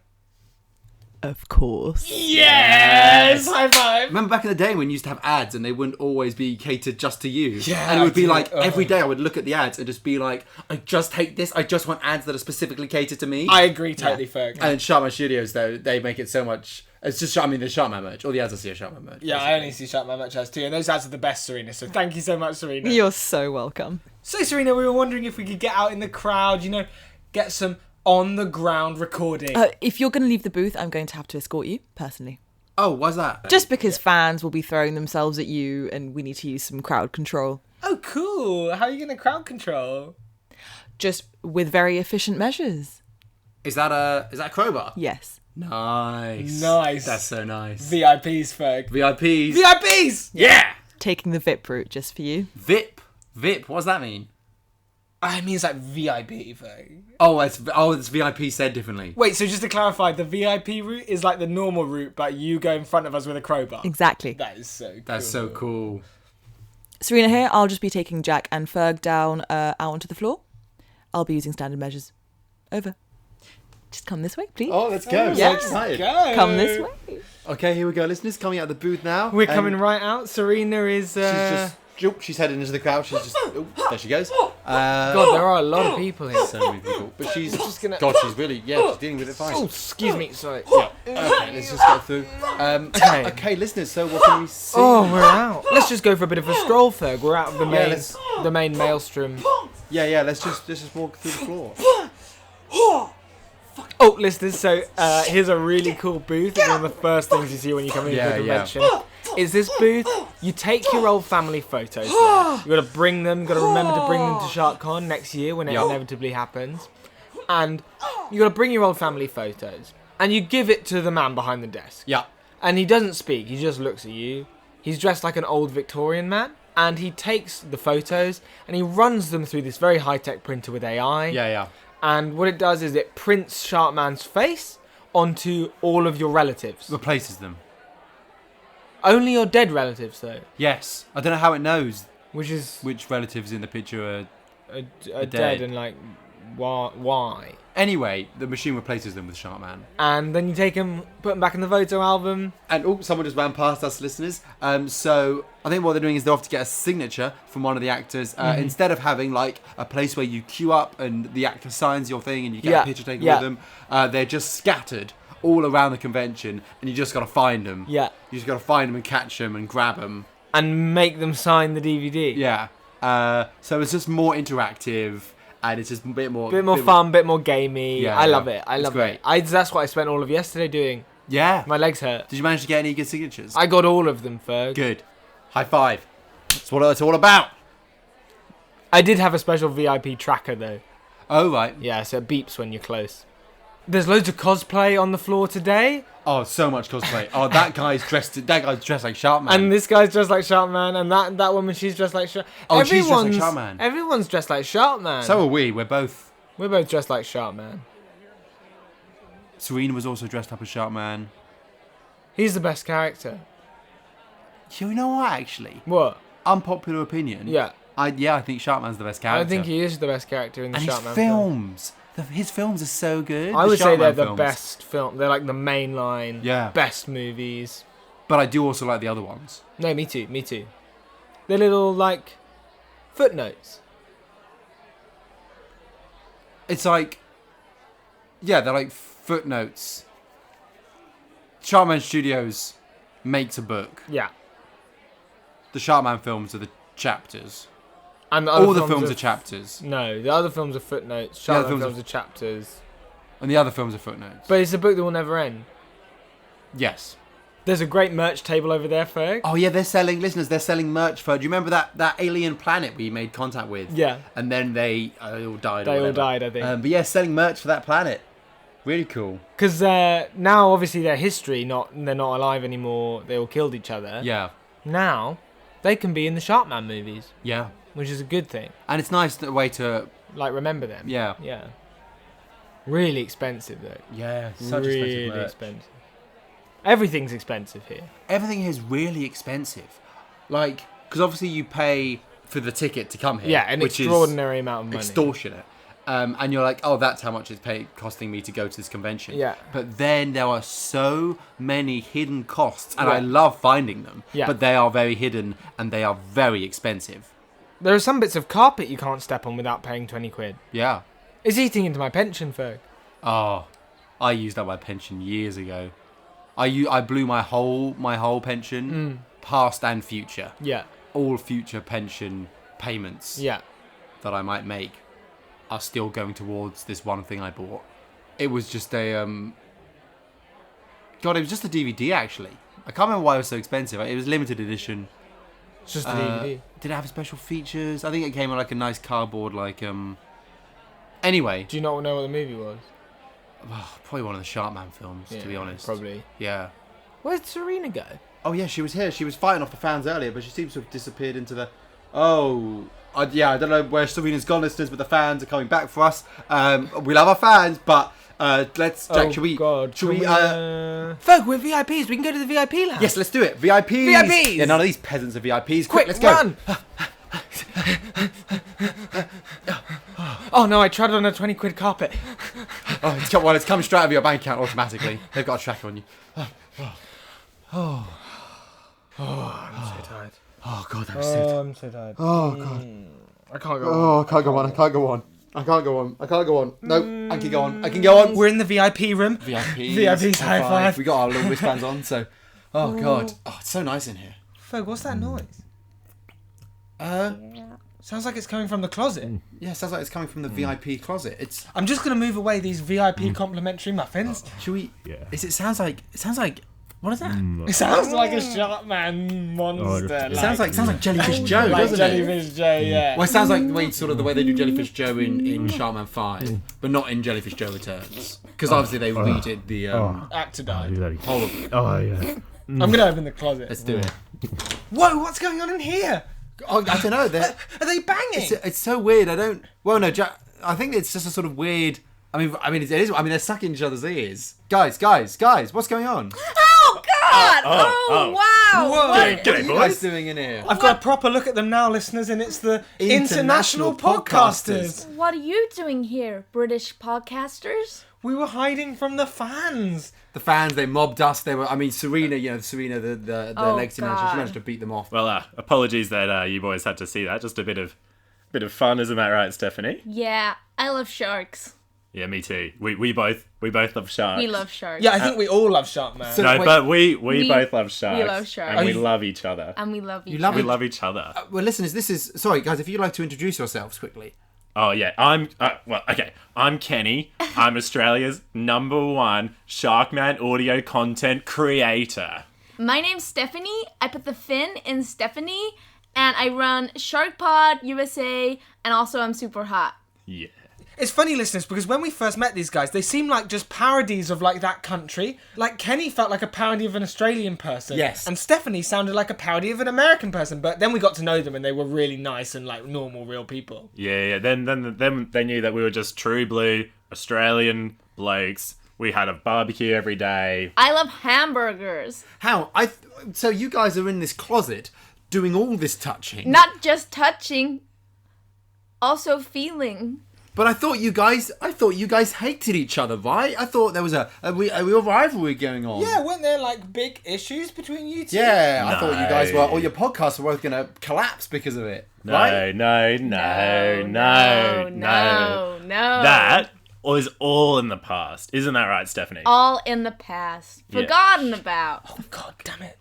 Of course. Yes! High five! Remember back in the day when you used to have ads and they wouldn't always be catered just to you? Yeah, And it would be I do. like, every day I would look at the ads and just be like, I just hate this. I just want ads that are specifically catered to me. I agree totally, Ferg. And in Sharkman Studios, though, they make it so much... It's just, the Sharkman merch. All the ads I see are Sharkman merch. Yeah, I only see Sharkman merch ads too, and those ads are the best, Serena, so thank you so much, Serena. You're so welcome. So, Serena, we were wondering if we could get out in the crowd, get some on-the-ground recording. If you're going to leave the booth, I'm going to have to escort you, personally. Oh, why's that? Just because fans will be throwing themselves at you and we need to use some crowd control. Oh, cool. How are you going to crowd control? Just with very efficient measures. Is that a crowbar? Yes. Nice. That's so nice. VIPs, Ferg. VIPs. VIPs! Yeah! Taking the VIP route just for you. VIP? What does that mean? I mean, it's like VIP, Ferg. It's VIP said differently. Wait, so just to clarify, the VIP route is like the normal route, but you go in front of us with a crowbar. Exactly. That is so cool. That's so cool. Serena here. I'll just be taking Jack and Ferg down out onto the floor. I'll be using standard measures. Over. Just come this way, please. Oh, let's go. Yeah. So excited. Come this way. Okay, here we go, listeners. Coming out of the booth now. We're coming right out. Serena is. She's heading into the crowd. She's just. Oh, there she goes. God, there are a lot of people here. So many people. But she's just gonna. God, she's really. Yeah, she's dealing with it fine. Oh, excuse me. Sorry. Yeah. Okay, let's just go through. Okay, listeners. So what can we see? Oh, we're out. Let's just go for a bit of a stroll, Ferg. We're out of the main, let's- the main maelstrom. Yeah. Let's just walk through the floor. Oh, listeners, so here's a really cool booth. It's one of the first things you see when you come into the convention. Is this booth, you take your old family photos there. You've got to bring them, you've got to remember to bring them to SharkCon next year when it inevitably happens. And you've got to bring your old family photos. And you give it to the man behind the desk. Yeah. And he doesn't speak, he just looks at you. He's dressed like an old Victorian man. And he takes the photos and he runs them through this very high-tech printer with AI. Yeah. And what it does is it prints Sharkman's face onto all of your relatives. Replaces them. Only your dead relatives, though. Yes. I don't know how it knows Which is which relatives in the picture are. are dead and like, why? Anyway, the machine replaces them with Sharkman. And then you take them, put them back in the photo album. And someone just ran past us, listeners. So I think what they're doing is they're off to get a signature from one of the actors. Instead of having like a place where you queue up and the actor signs your thing and you get a picture taken with them, they're just scattered all around the convention, and you just got to find them. Yeah. You just got to find them and catch them and grab them. And make them sign the DVD. Yeah. So it's just more interactive. And it's just a bit more fun, bit more gamey. Yeah, I love it. I love great. it. That's what I spent all of yesterday doing. Yeah. My legs hurt. Did you manage to get any good signatures? I got all of them, Ferg. Good. High five. That's what it's all about. I did have a special VIP tracker though. Oh, right. Yeah, so it beeps when you're close. There's loads of cosplay on the floor today. Oh, so much cosplay. Oh, that guy's dressed like Sharkman. And this guy's dressed like Sharkman, and that woman, she's dressed like Sharkman. Oh, she's dressed like Sharkman. Everyone's dressed like Sharkman. So are we. We're both. dressed like Sharkman. Serena was also dressed up as Sharkman. He's the best character. You know what, actually? What? Unpopular opinion. Yeah. I think Sharkman's the best character. I think he is the best character in the and Sharkman his films. His films are so good. I would say they're the films. best film. They're like the mainline, best movies. But I do also like the other ones. No, me too. They're little, like, footnotes. It's like... Yeah, they're like footnotes. Sharkman Studios makes a book. Yeah. The Sharkman films are the chapters. And all the films are chapters. No, the other films are footnotes. Sharkman films are chapters. And the other films are footnotes. But it's a book that will never end. Yes. There's a great merch table over there, Ferg. Oh yeah, they're selling merch for. Do you remember that alien planet we made contact with? Yeah. And then they all died. They all died, I think. But yeah, selling merch for that planet. Really cool. Because now, obviously, they're history. They're not alive anymore. They all killed each other. Yeah. Now, they can be in the Sharkman movies. Yeah. Which is a good thing. And it's nice the way to like remember them. Yeah. Yeah. Really expensive though. Yeah. Such really expensive. Everything's expensive here. Everything here is really expensive. Like, because obviously you pay for the ticket to come here. Yeah, an extraordinary amount of money. Extortionate. And you're like, oh, that's how much it's costing me to go to this convention. Yeah. But then there are so many hidden costs, and I love finding them. Yeah. But they are very hidden, and they are very expensive. There are some bits of carpet you can't step on without paying 20 quid. Yeah. It's eating into my pension, Ferg. Oh, I used up my pension years ago. I blew my whole pension, past and future. Yeah. All future pension payments. Yeah. That I might make are still going towards this one thing I bought. It was just a God, it was just a DVD actually. I can't remember why it was so expensive. It was limited edition. It's just a DVD. Did it have special features? I think it came with like a nice cardboard Anyway. Do you not know what the movie was? Probably one of the Sharkman films, to be honest. Probably. Yeah. Where did Serena go? Oh yeah, she was here. She was fighting off the fans earlier, but she seems to have disappeared into the... I don't know where Serena's gone, listeners, but the fans are coming back for us. We love our fans, but let's... Jack, should we... Ferg, we're VIPs. We can go to the VIP lounge. Yes, let's do it. VIPs! VIPs! Yeah, none of these peasants are VIPs. Quick, let's go. Run! Oh no, I treaded on a 20 quid carpet. It's coming straight out of your bank account automatically. They've got a tracker on you. I'm so tired. Oh god, that was so tired. I'm so tired. Oh god. I can't go on. Oh, I can't go on. I can't go on. I can't go on. I can't go on. No, I can go on. I can go on. We're in the VIP room. VIPs, high five. We got our little wristbands on, so. Oh god. Oh, it's so nice in here. Ferg, what's that noise? Sounds like it's coming from the closet. Yeah, sounds like it's coming from the VIP closet. It's. I'm just gonna move away these VIP complimentary muffins. Should we? Yeah. It sounds like. What is that? It sounds like a Sharkman monster. It sounds like Jellyfish Joe, like doesn't Jellyfish Joe, yeah. Well, it sounds like the way they do Jellyfish Joe in Sharkman 5, but not in Jellyfish Joe Returns, because obviously they redid the Actor died. whole of it. Oh, yeah. I'm gonna open the closet. Let's do it. Whoa, what's going on in here? Oh, I don't know. Are they banging? It's so weird. I don't. Well, no, I think it's just a sort of weird. I mean, it is. I mean, they're sucking each other's ears. Guys, what's going on? Oh God! Wow! Whoa. What are you guys doing in here? I've got a proper look at them now, listeners, and it's the International Podcasters. What are you doing here, British podcasters? We were hiding from the fans. The fans, they mobbed us. They were. I mean, Serena, the Oh, legacy manager, she God. managed to beat them off. Well, apologies that you boys had to see that. Just a bit of fun, isn't that right, Stephanie? Yeah, I love sharks. Yeah, me too. We both love sharks. We love sharks. Yeah, I think we all love Sharkman. So- No, Wait. but we both love sharks. we love sharks. And we you- love each other. And we love each love other. We love each other. Well, listeners, this is. Sorry, guys, if you'd like to introduce yourselves quickly. Oh yeah, I'm Kenny. I'm Australia's #1 Sharkman audio content creator. My name's Stephanie. I put the fin in Stephanie, and I run SharkPod USA, and also I'm super hot. Yeah. It's funny, listeners, because when we first met these guys, they seemed like just parodies of like that country. Like Kenny felt like a parody of an Australian person. Yes. And Stephanie sounded like a parody of an American person. But then we got to know them and they were really nice and like normal, real people. Yeah. Then they knew that we were just true blue Australian blokes. We had a barbecue every day. I love hamburgers. How? So you guys are in this closet doing all this touching. Not just touching, also feeling. But I thought you guys hated each other, right? I thought there was a real rivalry going on. Yeah, weren't there like big issues between you two? Yeah, I No. thought you guys were, or your podcasts were both going to collapse because of it. No, right? no. That was all in the past. Isn't that right, Stephanie? All in the past. Yeah. Forgotten about. Oh, God damn it.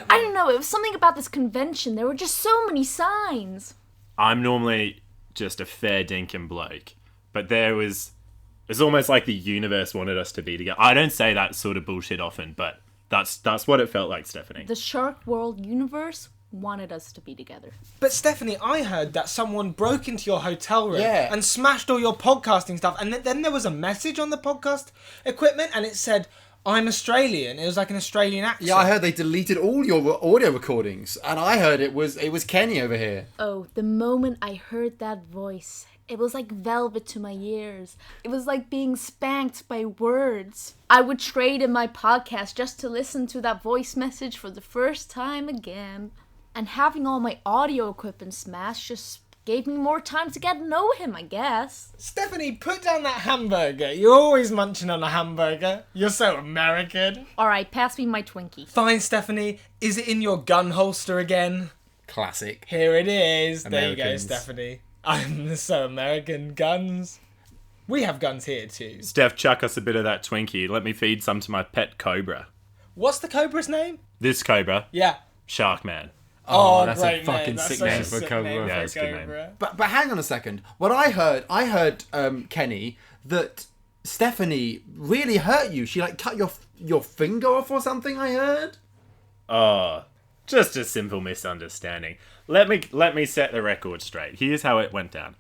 I don't know, it was something about this convention. There were just so many signs. I'm normally just a fair dinkum bloke, but it's almost like the universe wanted us to be together. I don't say that sort of bullshit often, but that's what it felt like, Stephanie. The Shark World universe wanted us to be together. But Stephanie, I heard that someone broke into your hotel room Yeah. and smashed all your podcasting stuff. And then there was a message on the podcast equipment and it said, I'm Australian. It was like an Australian accent. Yeah, I heard they deleted all your audio recordings, and I heard it was Kenny over here. Oh, the moment I heard that voice, it was like velvet to my ears. It was like being spanked by words. I would trade in my podcast just to listen to that voice message for the first time again. And having all my audio equipment smashed just gave me more time to get to know him, I guess. Stephanie, put down that hamburger. You're always munching on a hamburger. You're so American. Alright, pass me my Twinkie. Fine, Stephanie. Is it in your gun holster again? Classic. Here it is. There you go, Americans. Stephanie. I'm so American. Guns. We have guns here too. Steph, chuck us a bit of that Twinkie. Let me feed some to my pet cobra. What's the cobra's name? This cobra, Yeah. Sharkman. Oh, that's great a fucking name. That's sick such name a for a sick cobra. name Yeah, for a it's a good name. cobra. But hang on a second. What I heard, Kenny, that Stephanie really hurt you. She like cut your finger off or something. I heard. Oh, just a simple misunderstanding. Let me set the record straight. Here's how it went down.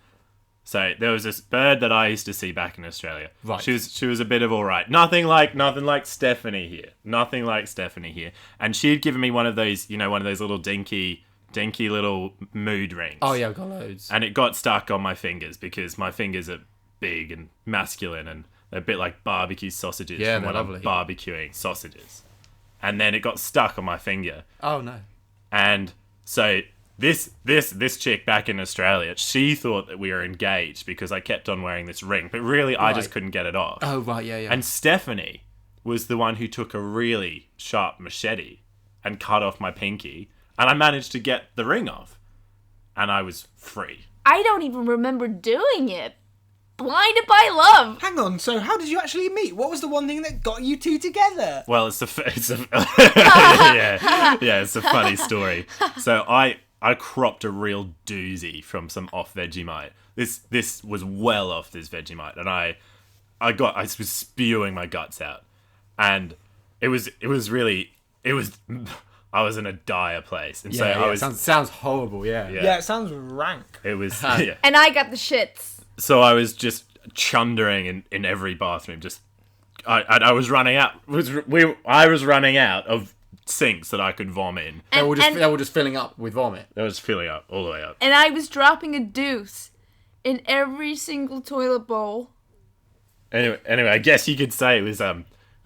So there was this bird that I used to see back in Australia. Right. She was a bit of all right. Nothing like Stephanie here. Nothing like Stephanie here. And she'd given me one of those little dinky little mood rings. Oh yeah, I've got loads. And it got stuck on my fingers because my fingers are big and masculine and they're a bit like barbecue sausages. Yeah, from they're when I'm lovely. barbecuing sausages. And then it got stuck on my finger. Oh no. And so this chick back in Australia, she thought that we were engaged because I kept on wearing this ring, but really I just couldn't get it off. Oh, right, yeah. And Stephanie was the one who took a really sharp machete and cut off my pinky, and I managed to get the ring off, and I was free. I don't even remember doing it. Blinded by love. Hang on, so how did you actually meet? What was the one thing that got you two together? Well, it's a it's a funny story. So I cropped a real doozy from some off Vegemite. This was well off this Vegemite, and I was spewing my guts out, and I was in a dire place, and sounds horrible. Yeah. Yeah, it sounds rank. It was yeah. And I got the shits. So I was just chundering in every bathroom. Just I was running out. I was running out of sinks that I could vomit in. They were just filling up with vomit. They was filling up all the way up. And I was dropping a deuce in every single toilet bowl. Anyway, I guess you could say it was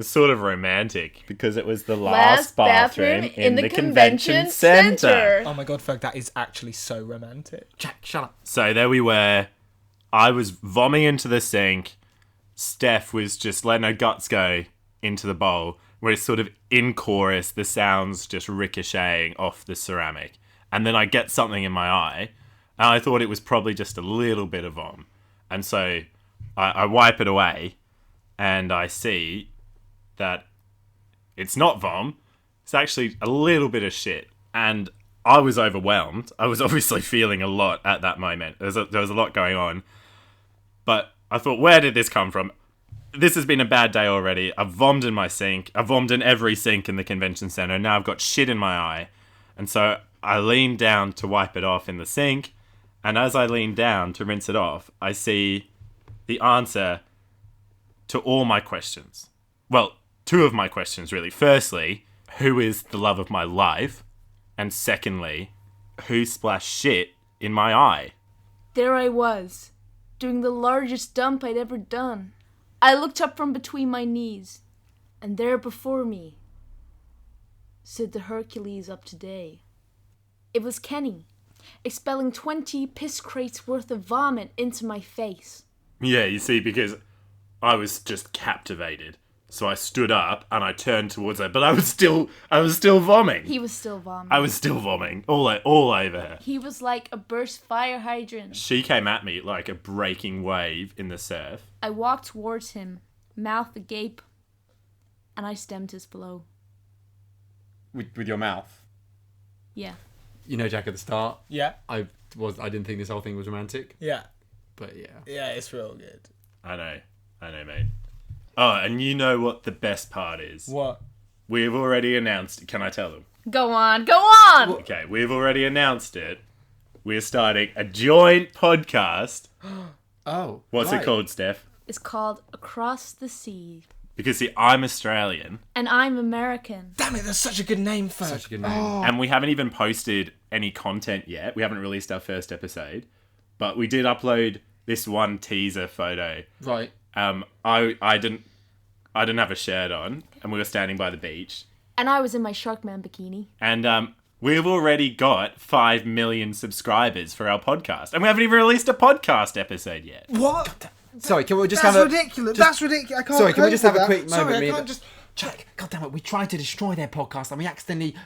sort of romantic because it was the last bathroom in the convention center. Oh my god, Ferg, that is actually so romantic. Jack, shut up. So there we were. I was vomiting into the sink. Steph was just letting her guts go into the bowl, where it's sort of in chorus, the sounds just ricocheting off the ceramic. And then I get something in my eye, and I thought it was probably just a little bit of vom. And so I wipe it away, and I see that it's not vom. It's actually a little bit of shit. And I was overwhelmed. I was obviously feeling a lot at that moment. There was a lot going on. But I thought, where did this come from? This has been a bad day already. I've vommed in my sink. I've vommed in every sink in the convention center. Now I've got shit in my eye. And so I leaned down to wipe it off in the sink. And as I lean down to rinse it off, I see the answer to all my questions. Well, two of my questions, really. Firstly, who is the love of my life? And secondly, who splashed shit in my eye? There I was, doing the largest dump I'd ever done. I looked up from between my knees, and there before me stood the Hercules of today. It was Kenny, expelling 20 piss crates worth of vomit into my face. Yeah, you see, because I was just captivated. So I stood up and I turned towards her, but I was still vomiting. He was still vomiting. I was still vomiting all over her. He was like a burst fire hydrant. She came at me like a breaking wave in the surf. I walked towards him, mouth agape, and I stemmed his flow. With your mouth? Yeah. You know, Jack, at the start, Yeah. I didn't think this whole thing was romantic, Yeah. but yeah. Yeah, it's real good. I know, mate. Oh, and you know what the best part is? What? We've already announced... Can I tell them? Go on! Okay, we've already announced it. We're starting a joint podcast. Oh. What's it called, Steph? It's called Across the Sea. Because, see, I'm Australian. And I'm American. Damn it, that's such a good name, Ferg. Such a good name. And we haven't even posted any content yet. We haven't released our first episode. But we did upload this one teaser photo. Right. I didn't have a shirt on, and we were standing by the beach. And I was in my Sharkman bikini. And we've already got 5 million subscribers for our podcast, and we haven't even released a podcast episode yet. What? Sorry, can we just That's have a... ridiculous. That's ridiculous. I can't. Sorry, can we just cope have a with quick that. moment? Sorry, me I and- can't just. Jack, goddammit, we tried to destroy their podcast and we accidentally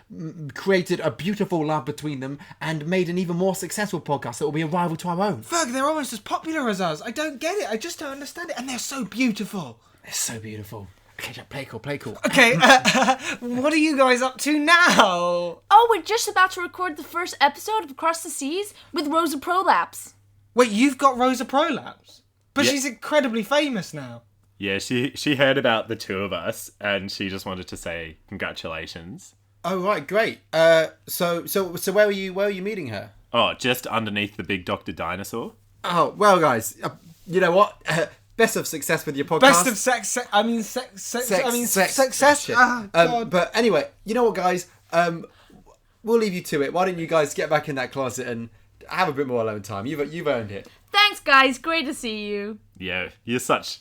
created a beautiful love between them and made an even more successful podcast that will be a rival to our own. Ferg, they're almost as popular as us. I don't get it. I just don't understand it. And they're so beautiful. They're so beautiful. Okay, Jack, play cool. Okay, what are you guys up to now? Oh, we're just about to record the first episode of Across the Seas with Rosa Prolapse. Wait, you've got Rosa Prolapse? But Yeah. she's incredibly famous now. Yeah, she heard about the two of us, and she just wanted to say congratulations. Oh, right, great. So where were you meeting her? Oh, just underneath the big Dr. Dinosaur. Oh, well, guys, you know what? Best of success with your podcast. Best of success. Success. Shit. Ah, God. But anyway, you know what, guys? We'll leave you to it. Why don't you guys get back in that closet and have a bit more alone time? You've earned it. Thanks, guys. Great to see you. Yeah, you're such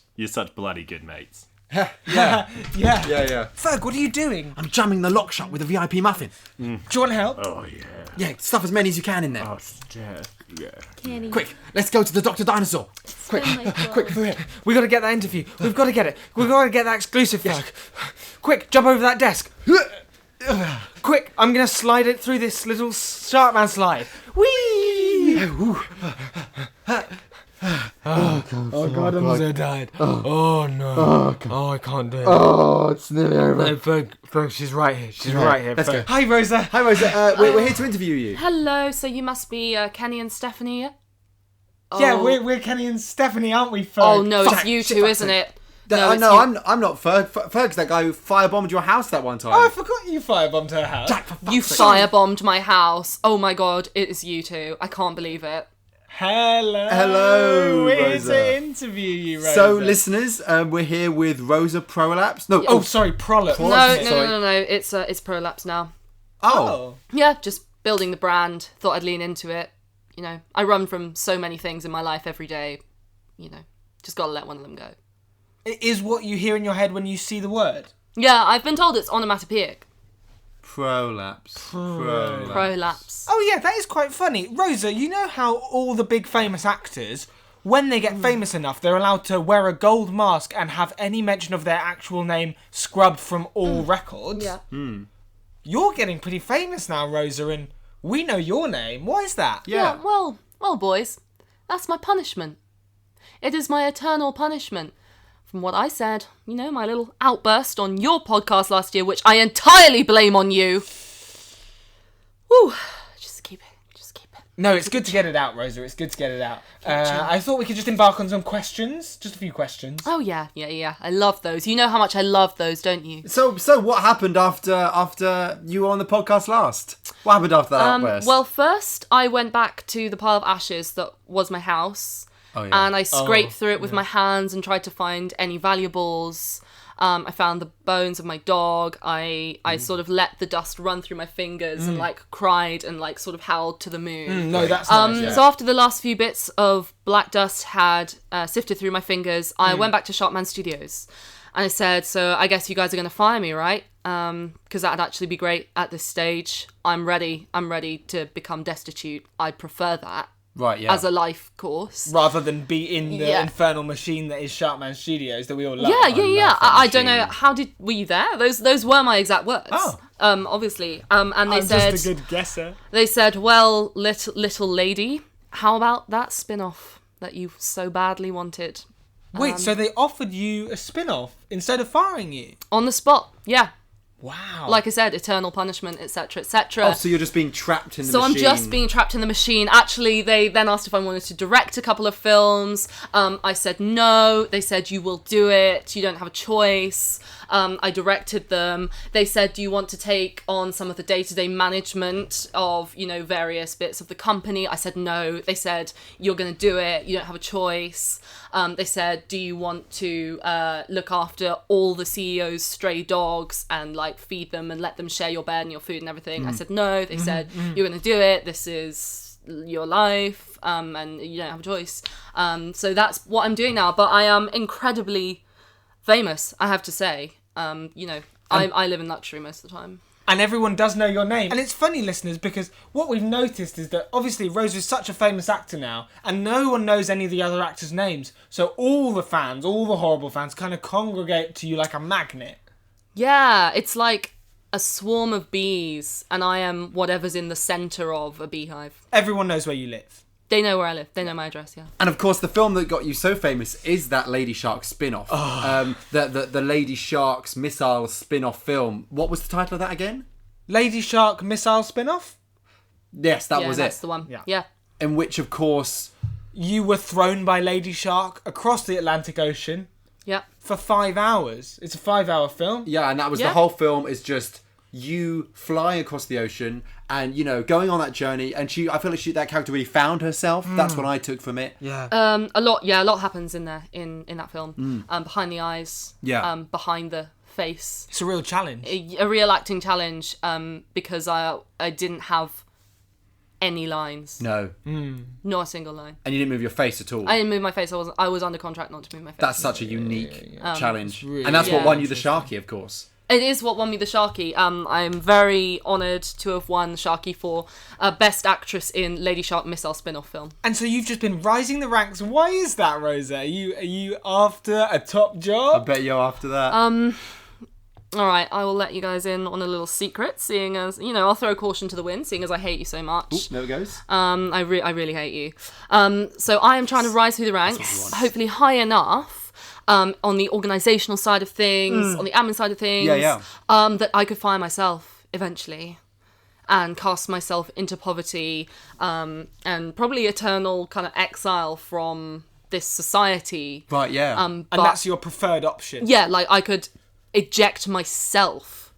bloody good mates. Yeah. Yeah. Yeah. Ferg, what are you doing? I'm jamming the lock shot with a VIP muffin. Do you want help? Oh yeah. Yeah, stuff as many as you can in there. Oh, Steph. Yeah. Can't even Quick, let's go to the Dr. Dinosaur. Quick, spin my quick, clothes. through here. We got to get that interview. We've got to get it. We've got to get that exclusive, Ferg. Quick, jump over that desk. Quick, I'm going to slide it through this little Sharkman slide. Whee! Oh god, I'm so tired. Oh no. Oh, I can't do it. Oh, it's nearly over. No, Ferg, she's right here. She's right here. Let's Ferg. go. Hi, Rosa. Hi, Rosa. We're here to interview you. Hello, so you must be Kenny and Stephanie? Yeah, Oh. we're Kenny and Stephanie, aren't we, Ferg? Oh no, Fuck, it's you shit, two, fuck, isn't it? No, it's you. I'm not Ferg. Ferg's that guy who firebombed your house that one time. Oh, I forgot you firebombed her house. Jack, for fuck's You sake. firebombed my house. Oh my god, it is you two. I can't believe it. Hello. Hello, We're here Rosa. to interview you, Rosa. So, listeners, we're here with Rosa Prolapse. No, Oh, sorry, Prolapse. No, Sorry. no. It's Prolapse now. Oh. Yeah, just building the brand. Thought I'd lean into it. You know, I run from so many things in my life every day. You know, just gotta let one of them go. It is what you hear in your head when you see the word. Yeah, I've been told it's onomatopoeic. Prolapse. Prolapse. Oh yeah, that is quite funny. Rosa, you know how all the big famous actors, when they get famous enough, they're allowed to wear a gold mask and have any mention of their actual name scrubbed from all records? Yeah. You're getting pretty famous now, Rosa, and we know your name. Why is that? Yeah, well, boys, that's my punishment. It is my eternal punishment. From what I said, you know, my little outburst on your podcast last year, which I entirely blame on you. Woo, just keep it. No, it's good to get it out, Rosa. It's good to get it out. I thought we could just embark on some questions. Just a few questions. Oh, yeah. I love those. You know how much I love those, don't you? So what happened after you were on the podcast last? What happened after that outburst? Well, first, I went back to the pile of ashes that was my house. Oh, yeah. And I scraped through it with my hands and tried to find any valuables. I found the bones of my dog. I sort of let the dust run through my fingers and like cried and like sort of howled to the moon. No, that's nice. Yeah. So after the last few bits of black dust had sifted through my fingers, I went back to Sharkman Studios. And I said, so I guess you guys are going to fire me, right? Because that'd actually be great at this stage. I'm ready to become destitute. I'd prefer that. Right, yeah. As a life course. Rather than be in the Yeah. infernal machine that is Sharkman Studios that we all love. Yeah. I don't know. Were you there? Those were my exact words. Oh. Obviously. And they I'm said, just a good guesser. they said, well, little lady, how about that spin-off that you so badly wanted? Wait, so they offered you a spin-off instead of firing you? On the spot. Yeah. Wow. Like I said, eternal punishment, etc., etc. Oh, so you're just being trapped in the So machine. I'm just being trapped in the machine. Actually, they then asked if I wanted to direct a couple of films. I said no. They said, you will do it. You don't have a choice. I directed them. They said, do you want to take on some of the day-to-day management of, you know, various bits of the company? I said no. They said, you're going to do it. You don't have a choice. They said, do you want to look after all the CEO's stray dogs and like feed them and let them share your bed and your food and everything? I said no. They said, you're going to do it. This is your life and you don't have a choice. So that's what I'm doing now. But I am incredibly famous, I have to say. You know, I live in luxury most of the time. And everyone does know your name. And it's funny, listeners, because what we've noticed is that obviously Rosa is such a famous actor now, and no one knows any of the other actors' names. So all the fans, all the horrible fans, kind of congregate to you like a magnet. Yeah, it's like a swarm of bees, and I am whatever's in the centre of a beehive. Everyone knows where you live. They know where I live. They know my address, yeah. And of course, the film that got you so famous is that Lady Shark spin-off. The Lady Shark's missile spin-off film. What was the title of that again? Lady Shark missile spin-off? Yes, that yeah, was that's it. the one. Yeah. Yeah. In which, of course... You were thrown by Lady Shark across the Atlantic Ocean Yeah. for 5 hours. It's a 5-hour film. Yeah, and that was the Yeah. whole film is just you flying across the ocean and, you know, going on that journey. And I feel like that character really found herself. That's what I took from it. Yeah. A lot happens in there, in that film. Behind the eyes. Yeah. Behind the face. It's a real challenge. A real acting challenge, because I didn't have any lines. No. Not a single line. And you didn't move your face at all. I didn't move my face. I was under contract not to move my face. That's such a unique challenge. really- And that's what Yeah. won you the Sharky, of course. It is what won me the Sharky. I'm very honoured to have won Sharky for Best Actress in Lady Shark Missile spin-off film. And so you've just been rising the ranks. Why is that, Rosa? Are you after a top I job? bet you're after that. Alright, I will let you guys in on a little secret, seeing as, I'll throw caution to the wind, seeing as I hate you so much. Ooh, there it goes. I really hate you. So I am trying to rise through the ranks, hopefully high enough, on the organisational side of things, on the admin side of things, that I could fire myself eventually and cast myself into poverty, and probably eternal kind of exile from this society. Right, yeah. And that's your preferred option. Yeah, like I could eject myself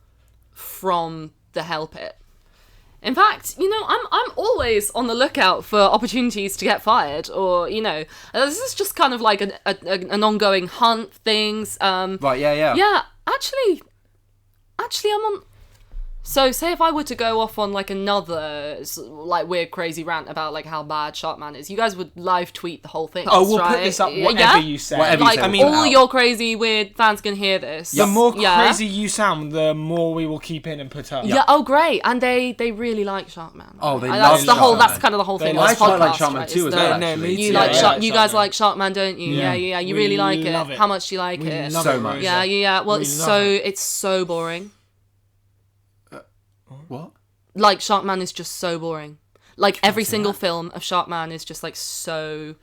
from the hell pit. In fact, I'm always on the lookout for opportunities to get fired, or this is just kind of like an ongoing hunt things. Right, yeah. Yeah, actually, I'm on. So, say if I were to go off on like another like weird crazy rant about like how bad Sharkman is, you guys would live tweet the whole thing. Oh, we'll right? put this up whatever you say. Whatever you Like say, I mean, all your crazy weird fans can hear this. The more crazy you sound, the more we will keep in and put up. Yeah. Oh, great. And they really like Sharkman. Oh, they that's love the whole. Sharkman. That's kind of the whole thing. They Of this I quite like podcast, Sharkman right, too is as well, that actually. You too. like Yeah, you guys Sharkman. like Sharkman, don't you? Yeah. Yeah. You We really like love it. How much do you like We it? love So it, much. Rosa. Yeah. Well, We it's love so boring. What? Like Sharkman is just so boring. Like every single film of Sharkman is just like so.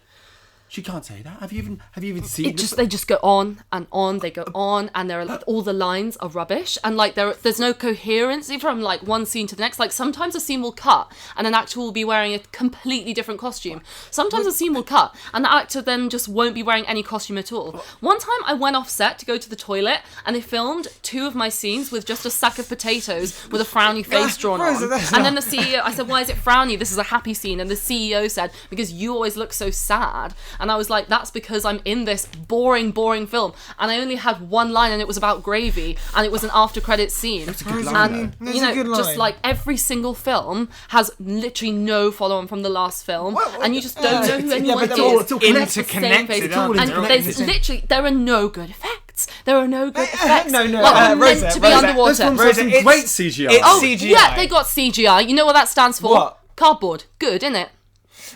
She can't say that. Have you even seen They just go on and on. They go on, and they're like all the lines are rubbish, and like there's no coherency from like one scene to the next. Like sometimes a scene will cut, and an actor will be wearing a completely different costume. Sometimes a scene will cut, and the actor then just won't be wearing any costume at all. One time I went off set to go to the toilet, and they filmed 2 of my scenes with just a sack of potatoes with a frowny face drawn Rosa, on. that's And then the CEO, I said, "Why is it frowny? This is a happy scene." And the CEO said, "Because you always look so sad." And I was like, that's because I'm in this boring film, and I only had one line, and it was about gravy, and it was an after credits scene. That's a good line, And though. That's a good just line. like every single film has literally no follow-on from the last film, and you just don't know who anyone but is. they're all It's the same interconnected, face. aren't they? And They're all there's interconnected. literally there are no good effects. There are no good effects. No, Like, we're Rosa, meant to be Rosa, underwater. Those films have Rosa, some it's- great CGI. it's- Oh, CGI. yeah, they got CGI. You know what that stands for? What? Cardboard. Good, innit?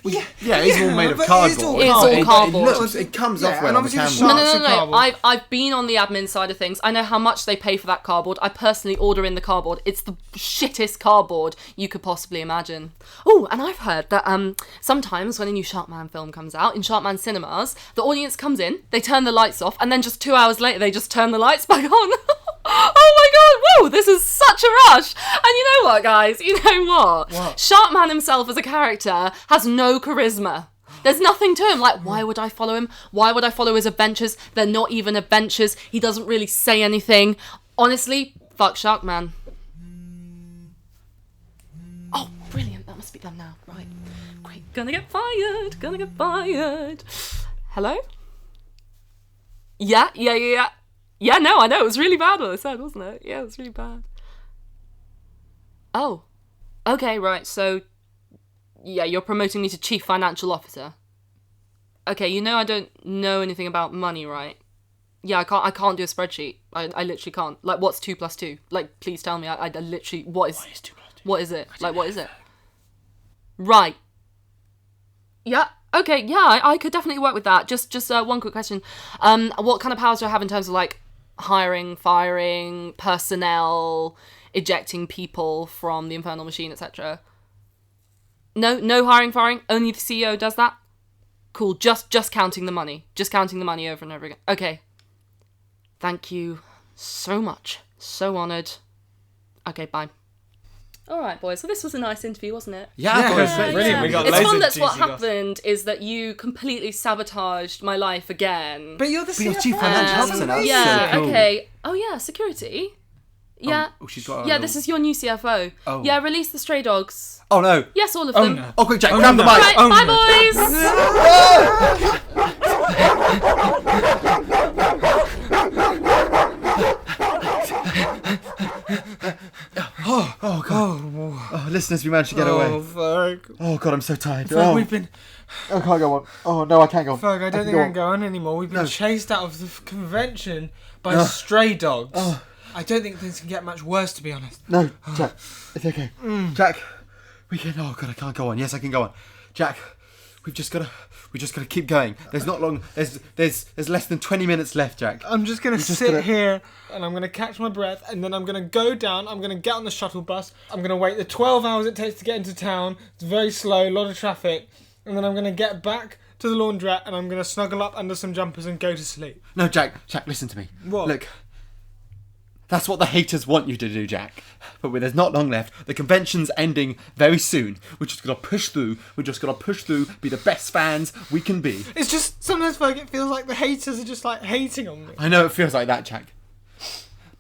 yeah, it's all made of but cardboard. It's all cardboard. It comes Yeah, off well and on the obviously the camera. shark- No. Lots of cardboard. I've been on the admin side of things. I know how much they pay for that cardboard. I personally order in the cardboard. It's the shittest cardboard you could possibly imagine. Oh, and I've heard that sometimes when a new Sharkman film comes out in Sharkman cinemas, the audience comes in, they turn the lights off, and then just 2 hours later they just turn the lights back on. Oh my god, whoa, this is such a rush. And you know what, guys? You know what? Sharkman himself as a character has no charisma. There's nothing to him. Like, why would I follow him? Why would I follow his adventures? They're not even adventures. He doesn't really say anything. Honestly, fuck Sharkman. Oh, brilliant. That must be done now. Right. Great. Gonna get fired. Hello? Yeah. Yeah, no, I know. It was really bad what I said, wasn't it? Yeah, it was really bad. Oh. Okay, right. So, yeah, you're promoting me to Chief Financial Officer. Okay, you know I don't know anything about money, right? Yeah, I can't do a spreadsheet. I literally can't. Like, what's 2 plus 2? Like, please tell me. I literally... What is 2 plus 2? What is it? Like, what is it? Right. Yeah. Okay, yeah, I could definitely work with that. Just one quick question. What kind of powers do I have in terms of, like, hiring, firing, personnel, ejecting people from the Infernal Machine, etc.? No hiring, firing? Only the CEO does that? Cool, just counting the money. Just counting the money over and over again. Okay. Thank you so much. So honoured. Okay, bye. Alright, boys, so this was a nice interview, wasn't it? Yeah, I thought it was great. brilliant. We got It's loads fun of that's what juicy gossip. happened is that you completely sabotaged my life again. But you're the But you're Chief CFO. Financial Officer now. Yeah, So cool. okay. Oh yeah, security. Yeah. Oh, she's got. Yeah, this is your new CFO. Oh. Yeah, release the stray dogs. Oh no! Yes, all of Oh them. no. Oh, quick, Jack, Oh, grab the no. mic. Right, Oh, bye no. boys! Oh god! Oh, listeners, we managed to get away. Ferg. Oh god, I'm so tired. Ferg, Oh, we've been... I can't go on. Oh no, I can't go on. Ferg, I don't think I can go on anymore. We've been chased out of the convention by stray dogs. I don't think things can get much worse, to be honest. No, Jack, it's okay. Jack, we can. Oh God, I can't go on. Yes, I can go on. Jack, we just gotta keep going. There's not long. There's less than 20 minutes left, Jack. I'm just gonna sit here and I'm gonna catch my breath, and then I'm gonna go down. I'm gonna get on the shuttle bus. I'm gonna wait the 12 hours it takes to get into town. It's very slow, a lot of traffic, and then I'm gonna get back to the laundrette and I'm gonna snuggle up under some jumpers and go to sleep. No, Jack, listen to me. What? Look, that's what the haters want you to do, Jack. But there's not long left. The convention's ending very soon. We're just gonna push through. Be the best fans we can be. It's just sometimes, Ferg, it feels like the haters are just like hating on me. I know it feels like that, Jack.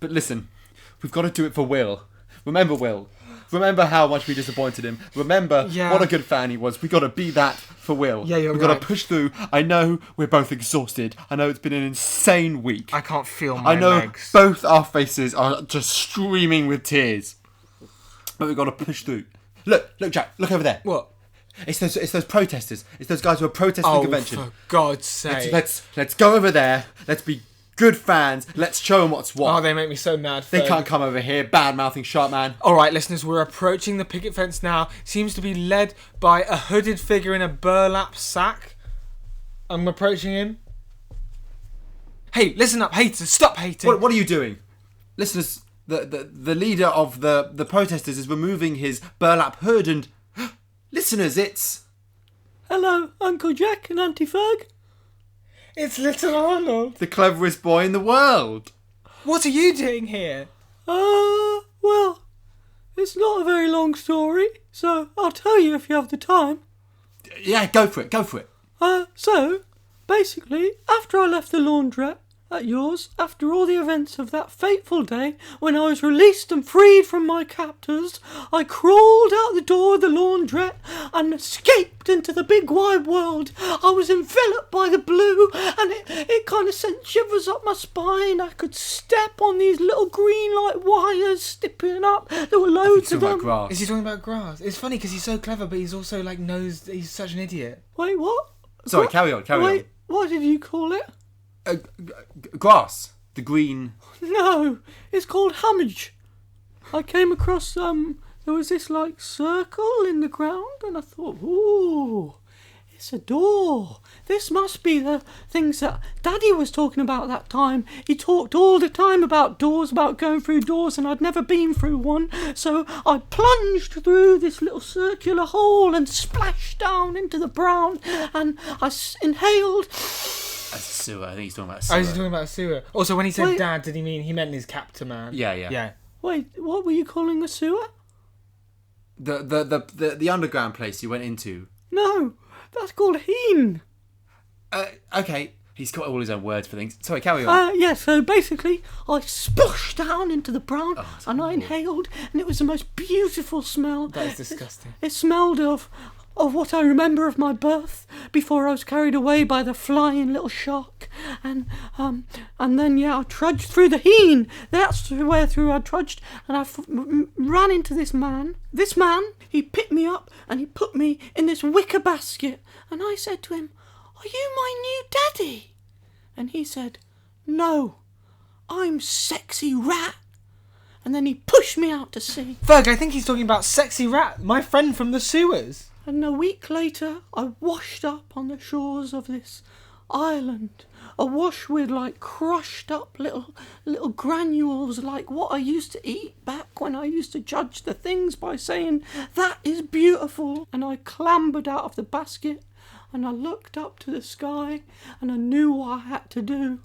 But listen, we've got to do it for Will. Remember Will. Remember how much we disappointed him. Remember what a good fan he was. We got to be that for Will. Yeah, you're We've right. got to push through. I know we're both exhausted. I know it's been an insane week. I can't feel my I know legs. both our faces are just streaming with tears. But we've got to push through. Look, Jack, look over there. What? It's those protesters. It's those guys who are protesting the convention. For God's sake. Let's go over there. Let's be good fans. Let's show them what's what. Oh, they make me so mad. They Ferg. can't come over here bad-mouthing Sharkman. Alright, listeners, we're approaching the picket fence now. Seems to be led by a hooded figure in a burlap sack. I'm approaching him. Hey, listen up, haters. Stop hating. What are you doing? Listeners, the leader of the protesters is removing his burlap hood and... Listeners, it's... Hello, Uncle Jack and Auntie Ferg. It's little Arnold. the cleverest boy in the world. What are you doing here? Well, it's not a very long story, so I'll tell you if you have the time. Yeah, go for it. So, basically, after I left the laundrette at yours, after all the events of that fateful day when I was released and freed from my captors, I crawled out the door of the laundrette and escaped into the big wide world. I was enveloped by the blue and it kind of sent shivers up my spine. I could step on these little green like wires sticking up. There were loads of them. Is he talking about grass? It's funny because he's so clever, but he's also like knows he's such an idiot. Wait, what? Sorry, What? carry on. Wait, what did you call it? Grass. The green... No, it's called Hammage. I came across there was this like circle in the ground and I thought, ooh, it's a door. This must be the things that Daddy was talking about that time. He talked all the time about doors, about going through doors, and I'd never been through one. So I plunged through this little circular hole and splashed down into the brown and I inhaled... That's a sewer. I think he's talking about a Oh, sewer. is he talking about a sewer? Also, when he said Wait. dad, did he mean he meant his captor man? Yeah. Wait, what were you calling a sewer? The underground place you went into. No, that's called Heen. Okay. He's got all his own words for things. Sorry, carry on. Yeah, so basically, I splashed down into the brown and I inhaled, and it was the most beautiful smell. That is disgusting. It smelled of what I remember of my birth before I was carried away by the flying little shark. And then, I trudged through the Heen. That's where through I trudged, and I ran into this man. This man, he picked me up and he put me in this wicker basket. And I said to him, "Are you my new daddy?" And he said, "No, I'm Sexy Rat." And then he pushed me out to sea. Ferg, I think he's talking about Sexy Rat, my friend from the sewers. And a week later, I washed up on the shores of this island, awash with like crushed up little granules, like what I used to eat back when I used to judge the things by saying, "That is beautiful." And I clambered out of the basket and I looked up to the sky and I knew what I had to do.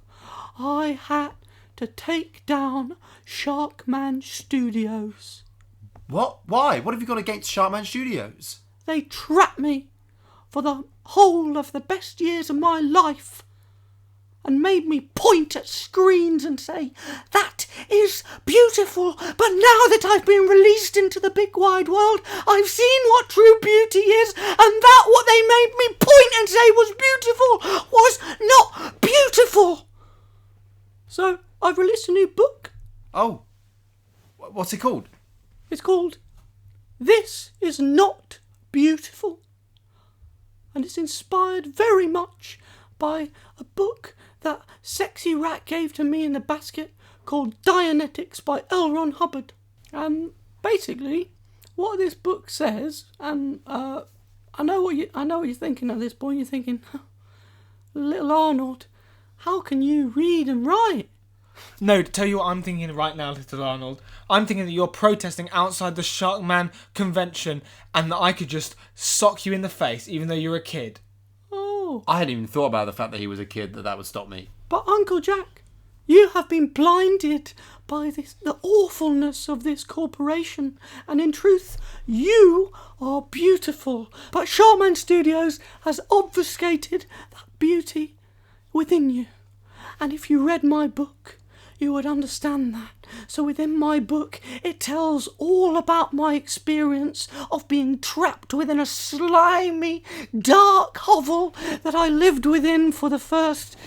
I had to take down Sharkman Studios. What? Why? What have you got against Sharkman Studios? They trapped me for the whole of the best years of my life and made me point at screens and say, "That is beautiful, but now that I've been released into the big wide world, I've seen what true beauty is, and that what they made me point and say was beautiful was not beautiful." So I've released a new book. Oh. What's it called? It's called This Is Not Beautiful. And it's inspired very much by a book that Sexy Rat gave to me in the basket called Dianetics by L. Ron Hubbard. And basically, what this book says, and I know what you're thinking at this point. You're thinking, little Arnold, how can you read and write? No, to tell you what I'm thinking right now, little Arnold. I'm thinking that you're protesting outside the Sharkman convention and that I could just sock you in the face even though you're a kid. Oh. I hadn't even thought about the fact that he was a kid, that would stop me. But Uncle Jack, you have been blinded by the awfulness of this corporation. And in truth, you are beautiful. But Sharkman Studios has obfuscated that beauty within you. And if you read my book, you would understand that. So within my book, it tells all about my experience of being trapped within a slimy, dark hovel that I lived within for the first,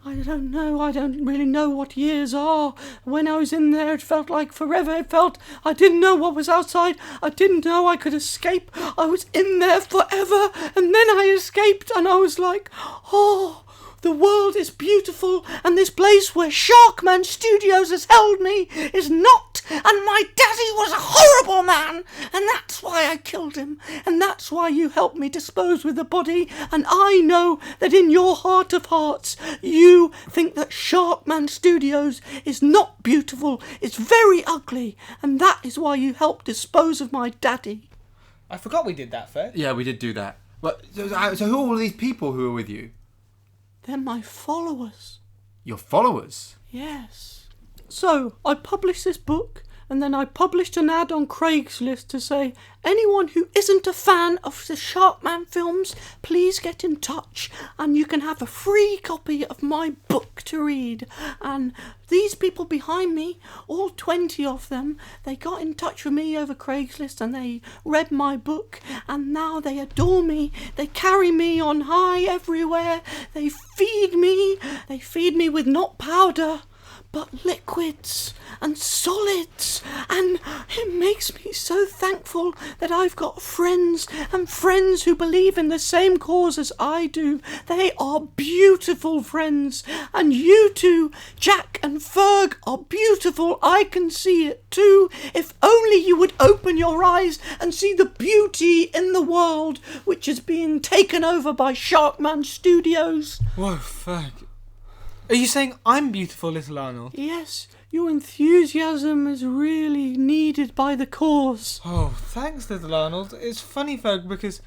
I don't really know what years are. When I was in there, it felt like forever. It felt I didn't know what was outside. I didn't know I could escape. I was in there forever, and then I escaped, and I was like, oh, the world is beautiful, and this place where Sharkman Studios has held me is not, and my daddy was a horrible man, and that's why I killed him, and that's why you helped me dispose with the body, and I know that in your heart of hearts, you think that Sharkman Studios is not beautiful, it's very ugly, and that is why you helped dispose of my daddy. I forgot we did that, Ferg. Yeah, we did do that. But so who are all these people who are with you? They're my followers. Your followers? Yes. So, I published this book, and then I published an ad on Craigslist to say, anyone who isn't a fan of the Sharkman films, please get in touch, and you can have a free copy of my book to read. And these people behind me, all 20 of them, they got in touch with me over Craigslist, and they read my book, and now they adore me. They carry me on high everywhere. They feed me with not powder, but liquids and solids, and it makes me so thankful that I've got friends and friends who believe in the same cause as I do. They are beautiful friends, and you two, Jack and Ferg, are beautiful. I can see it too. If only you would open your eyes and see the beauty in the world which is being taken over by Sharkman Studios. Whoa, Ferg. Are you saying I'm beautiful, little Arnold? Yes, your enthusiasm is really needed by the cause. Oh, thanks, little Arnold. It's funny, Ferg, because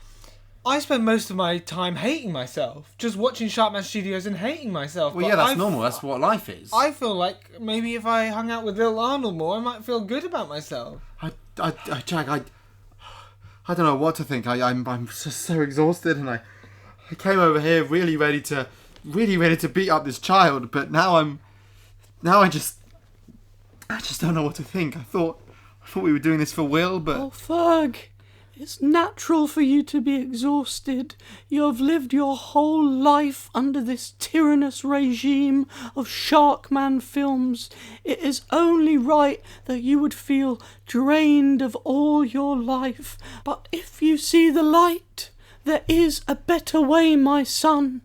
I spend most of my time hating myself. Just watching Sharkman Studios and hating myself. Well, but yeah, that's normal. That's what life is. I feel like maybe if I hung out with little Arnold more, I might feel good about myself. Jack, I don't know what to think. I'm just so exhausted, and I came over here really ready to beat up this child, but now I just don't know what to think. I thought we were doing this for Will, but Oh, Ferg, it's natural for you to be exhausted. You have lived your whole life under this tyrannous regime of Sharkman films. It is only right that you would feel drained of all your life. But if you see the light, there is a better way, my son.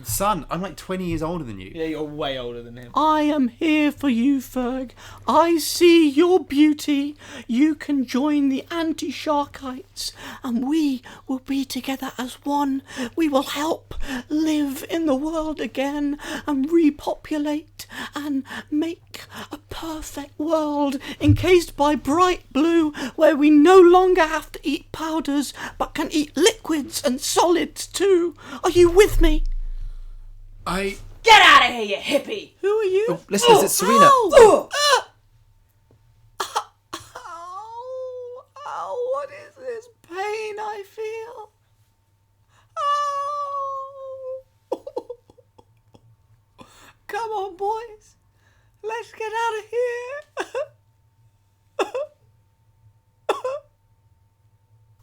son, I'm like 20 years older than you. Yeah, you're way older than him. I am here for you, Ferg. I see your beauty. You can join the anti-Sharkites, and we will be together as one. We will help live in the world again and repopulate and make a perfect world encased by bright blue, where we no longer have to eat powders but can eat liquids and solids too. Are you with me? Get out of here, you hippie! Who are you? Oh, listen, it's Serena. Ow! Ow, what is this pain I feel? Ow! Come on, boys. Let's get out of here.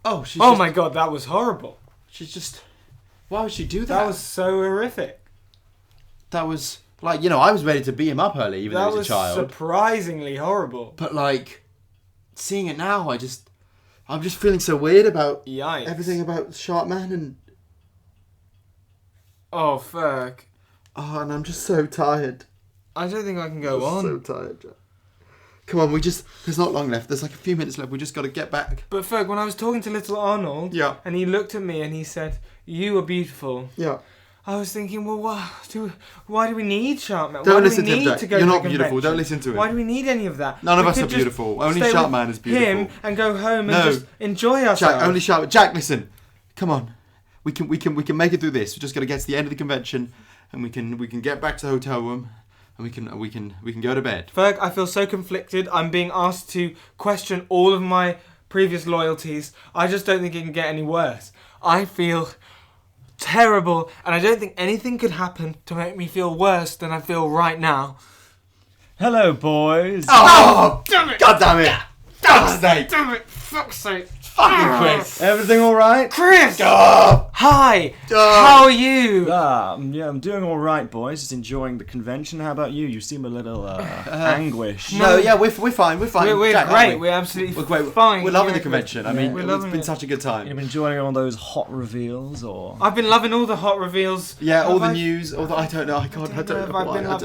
Oh, she's Oh my god, that was horrible. She's just... Why would she do that? That was so horrific. That was... Like, I was ready to beat him up early, even though he was a child. That was surprisingly horrible. But, like, seeing it now, I'm just feeling so weird about Yikes. everything about Sharkman, and... Oh, Ferg. Oh, and I'm just so tired. I don't think I can go on. So tired, Jack. Come on, there's not long left. There's like a few minutes left. We just got to get back. But Ferg, when I was talking to little Arnold, Yeah. and he looked at me and he said, "You are beautiful." Yeah. I was thinking, well, why do we need Sharkman? Don't Why listen do to we him, need Jack. to go You're to not the beautiful. convention? Don't listen to him. Why do we need any of that? None of We us could are just beautiful. Only stay with Sharkman is beautiful. Him and go home and No. just enjoy ourselves. Jack, only Sharkman. Jack, listen. Come on. We can make it through this. We just got to get to the end of the convention, and we can get back to the hotel room, and we can go to bed. Ferg, I feel so conflicted. I'm being asked to question all of my previous loyalties. I just don't think it can get any worse. I feel terrible, and I don't think anything could happen to make me feel worse than I feel right now. Hello, boys. Oh, Damn it! God damn it! Fuck's sake! Damn it! Fuck's sake! Fucking Chris! Everything all right? Chris! Oh, Hi! oh. How are you? Yeah, I'm doing all right, boys. Just enjoying the convention. How about you? You seem a little anguished. No, yeah, we're fine. We're fine. We're Jack, great. aren't we? We're absolutely We're great. fine. We're loving Yeah, the convention. I mean, we're it's loving been it. such a good time. You've been enjoying all those hot reveals, or? I've been loving all the hot reveals. Yeah, all Have the I- news. All the I don't know. I don't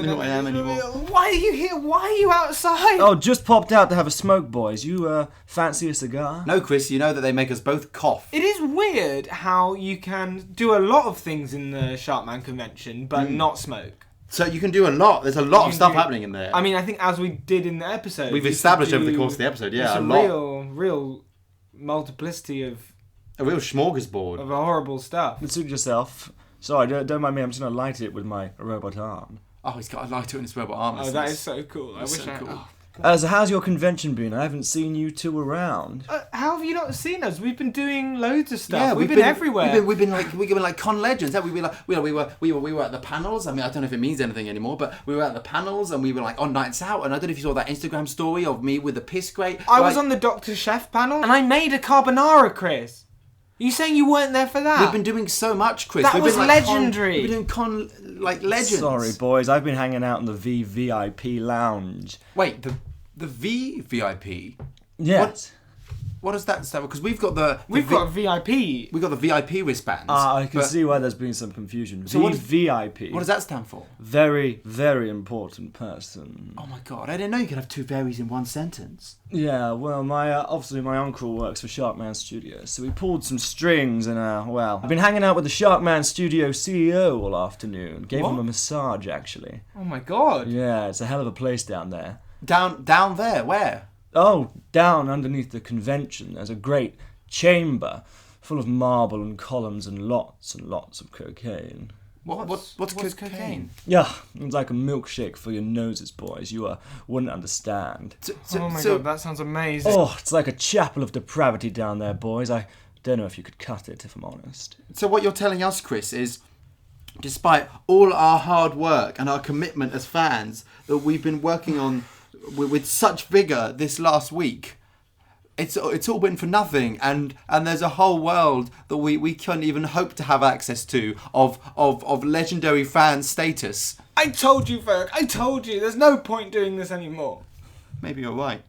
know who I am anymore. Why are you here? Why are you outside? Oh, just popped out to have a smoke, boys. You fancy a cigar? No, Chris, you know that they make us both cough. It is weird how you can do a lot of things in the Sharkman convention, but not smoke. So you can do a lot. There's a lot You of stuff do- happening in there. I mean, I think as we did in the episode, We've you established could over the do- course of the episode, yeah, it's a lot. real multiplicity of a real smorgasbord. horrible stuff. Suit yourself. Sorry, don't mind me. I'm just gonna light it with my robot arm. Oh, he's got a lighter in his robot arm. Oh, that is so cool. I That's wish so I. cool. Oh. So how's your convention been? I haven't seen you two around. How have you not seen us? We've been doing loads of stuff. Yeah, we've been everywhere. We've been like con legends. Yeah, we were at the panels. I mean, I don't know if it means anything anymore, but we were at the panels and we were like on nights out. And I don't know if you saw that Instagram story of me with the piss grate. I was on the Dr. Chef panel and I made a carbonara, Chris. Are you saying you weren't there for that? We've been doing so much, Chris. That We've was been, like, legendary. We've been doing legends. Sorry, boys. I've been hanging out in the VVIP lounge. Wait, the VIP. Yes. What does that stand for? Because we've got the We've got a VIP. we've got the VIP wristbands. I can but see why there's been some confusion. So what- VVIP. What does that stand for? Very, very important person. Oh my god! I didn't know you could have two varies in one sentence. Yeah, well, obviously my uncle works for Sharkman Studios, so we pulled some strings and I've been hanging out with the Sharkman Studio CEO all afternoon. Gave him What? a massage, actually. Oh my god. Yeah, it's a hell of a place down there. Down there, where? Oh, down underneath the convention, there's a great chamber full of marble and columns and lots of cocaine. What's cocaine? Yeah, it's like a milkshake for your noses, boys. You wouldn't understand. Oh my god, that sounds amazing. Oh, it's like a chapel of depravity down there, boys. I don't know if you could cut it, if I'm honest. So what you're telling us, Chris, is despite all our hard work and our commitment as fans that we've been working on with such vigour this last week, it's all been for nothing, and there's a whole world that we couldn't even hope to have access to of legendary fan status. I told you, Ferg. I told you. There's no point doing this anymore. Maybe you're right.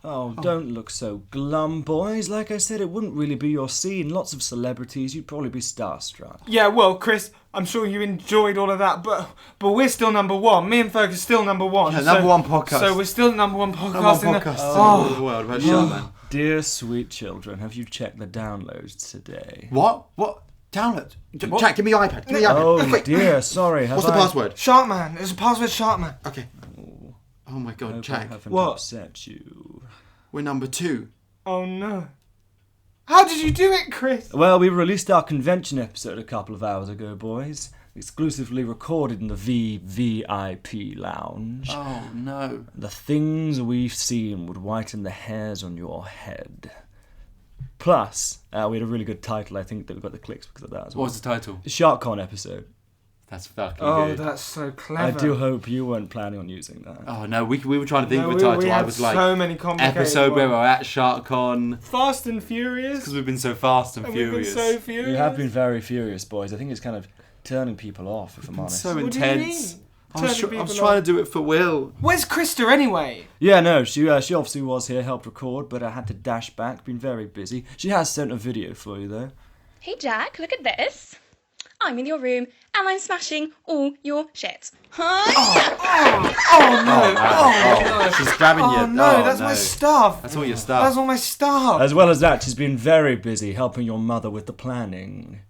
Oh, don't look so glum, boys. Like I said, it wouldn't really be your scene. Lots of celebrities. You'd probably be starstruck. Yeah, well, Chris, I'm sure you enjoyed all of that, but we're still number one. Me and Ferg are still number one. Yeah, number one podcast. So we're still number one podcast. Number one podcast in the world about Sharkman. Dear sweet children, have you checked the downloads today? What? Download. Jack, give me your iPad. Give me your iPad. Oh Quick. dear, sorry. What's the password? Sharkman. There's a password, Sharkman. Okay. Oh my god, I Jack. haven't What? upset you. We're number 2. Oh no. How did you do it, Chris? Well, we released our convention episode a couple of hours ago, boys. Exclusively recorded in the VVIP lounge. Oh no. The things we've seen would whiten the hairs on your head. Plus, we had a really good title. I think that we got the clicks because of that as well. What was the title? SharkCon episode. That's fucking Oh, good. that's so I clever. do hope you weren't planning on using that. Oh no, we were trying to think No, of a title. we I had was like, so many complicated episode where ones. we're at SharkCon. Fast and Furious. Because we've been so fast and And furious. we've been so furious. You have been very furious, boys. I think it's kind of turning people off, if I'm It's honest. so What do you intense. mean? I was Turning people trying off? to do it for Will. Where's Krista anyway? Yeah, no, she obviously was here, helped record, but I had to dash back. Been very busy. She has sent a video for you, though. Hey Jack, look at this. I'm in your room and I'm smashing all your shit. She's grabbing you. Oh no, that's my stuff. That's all your stuff. That's all my stuff. As well as that, she's been very busy helping your mother with the planning.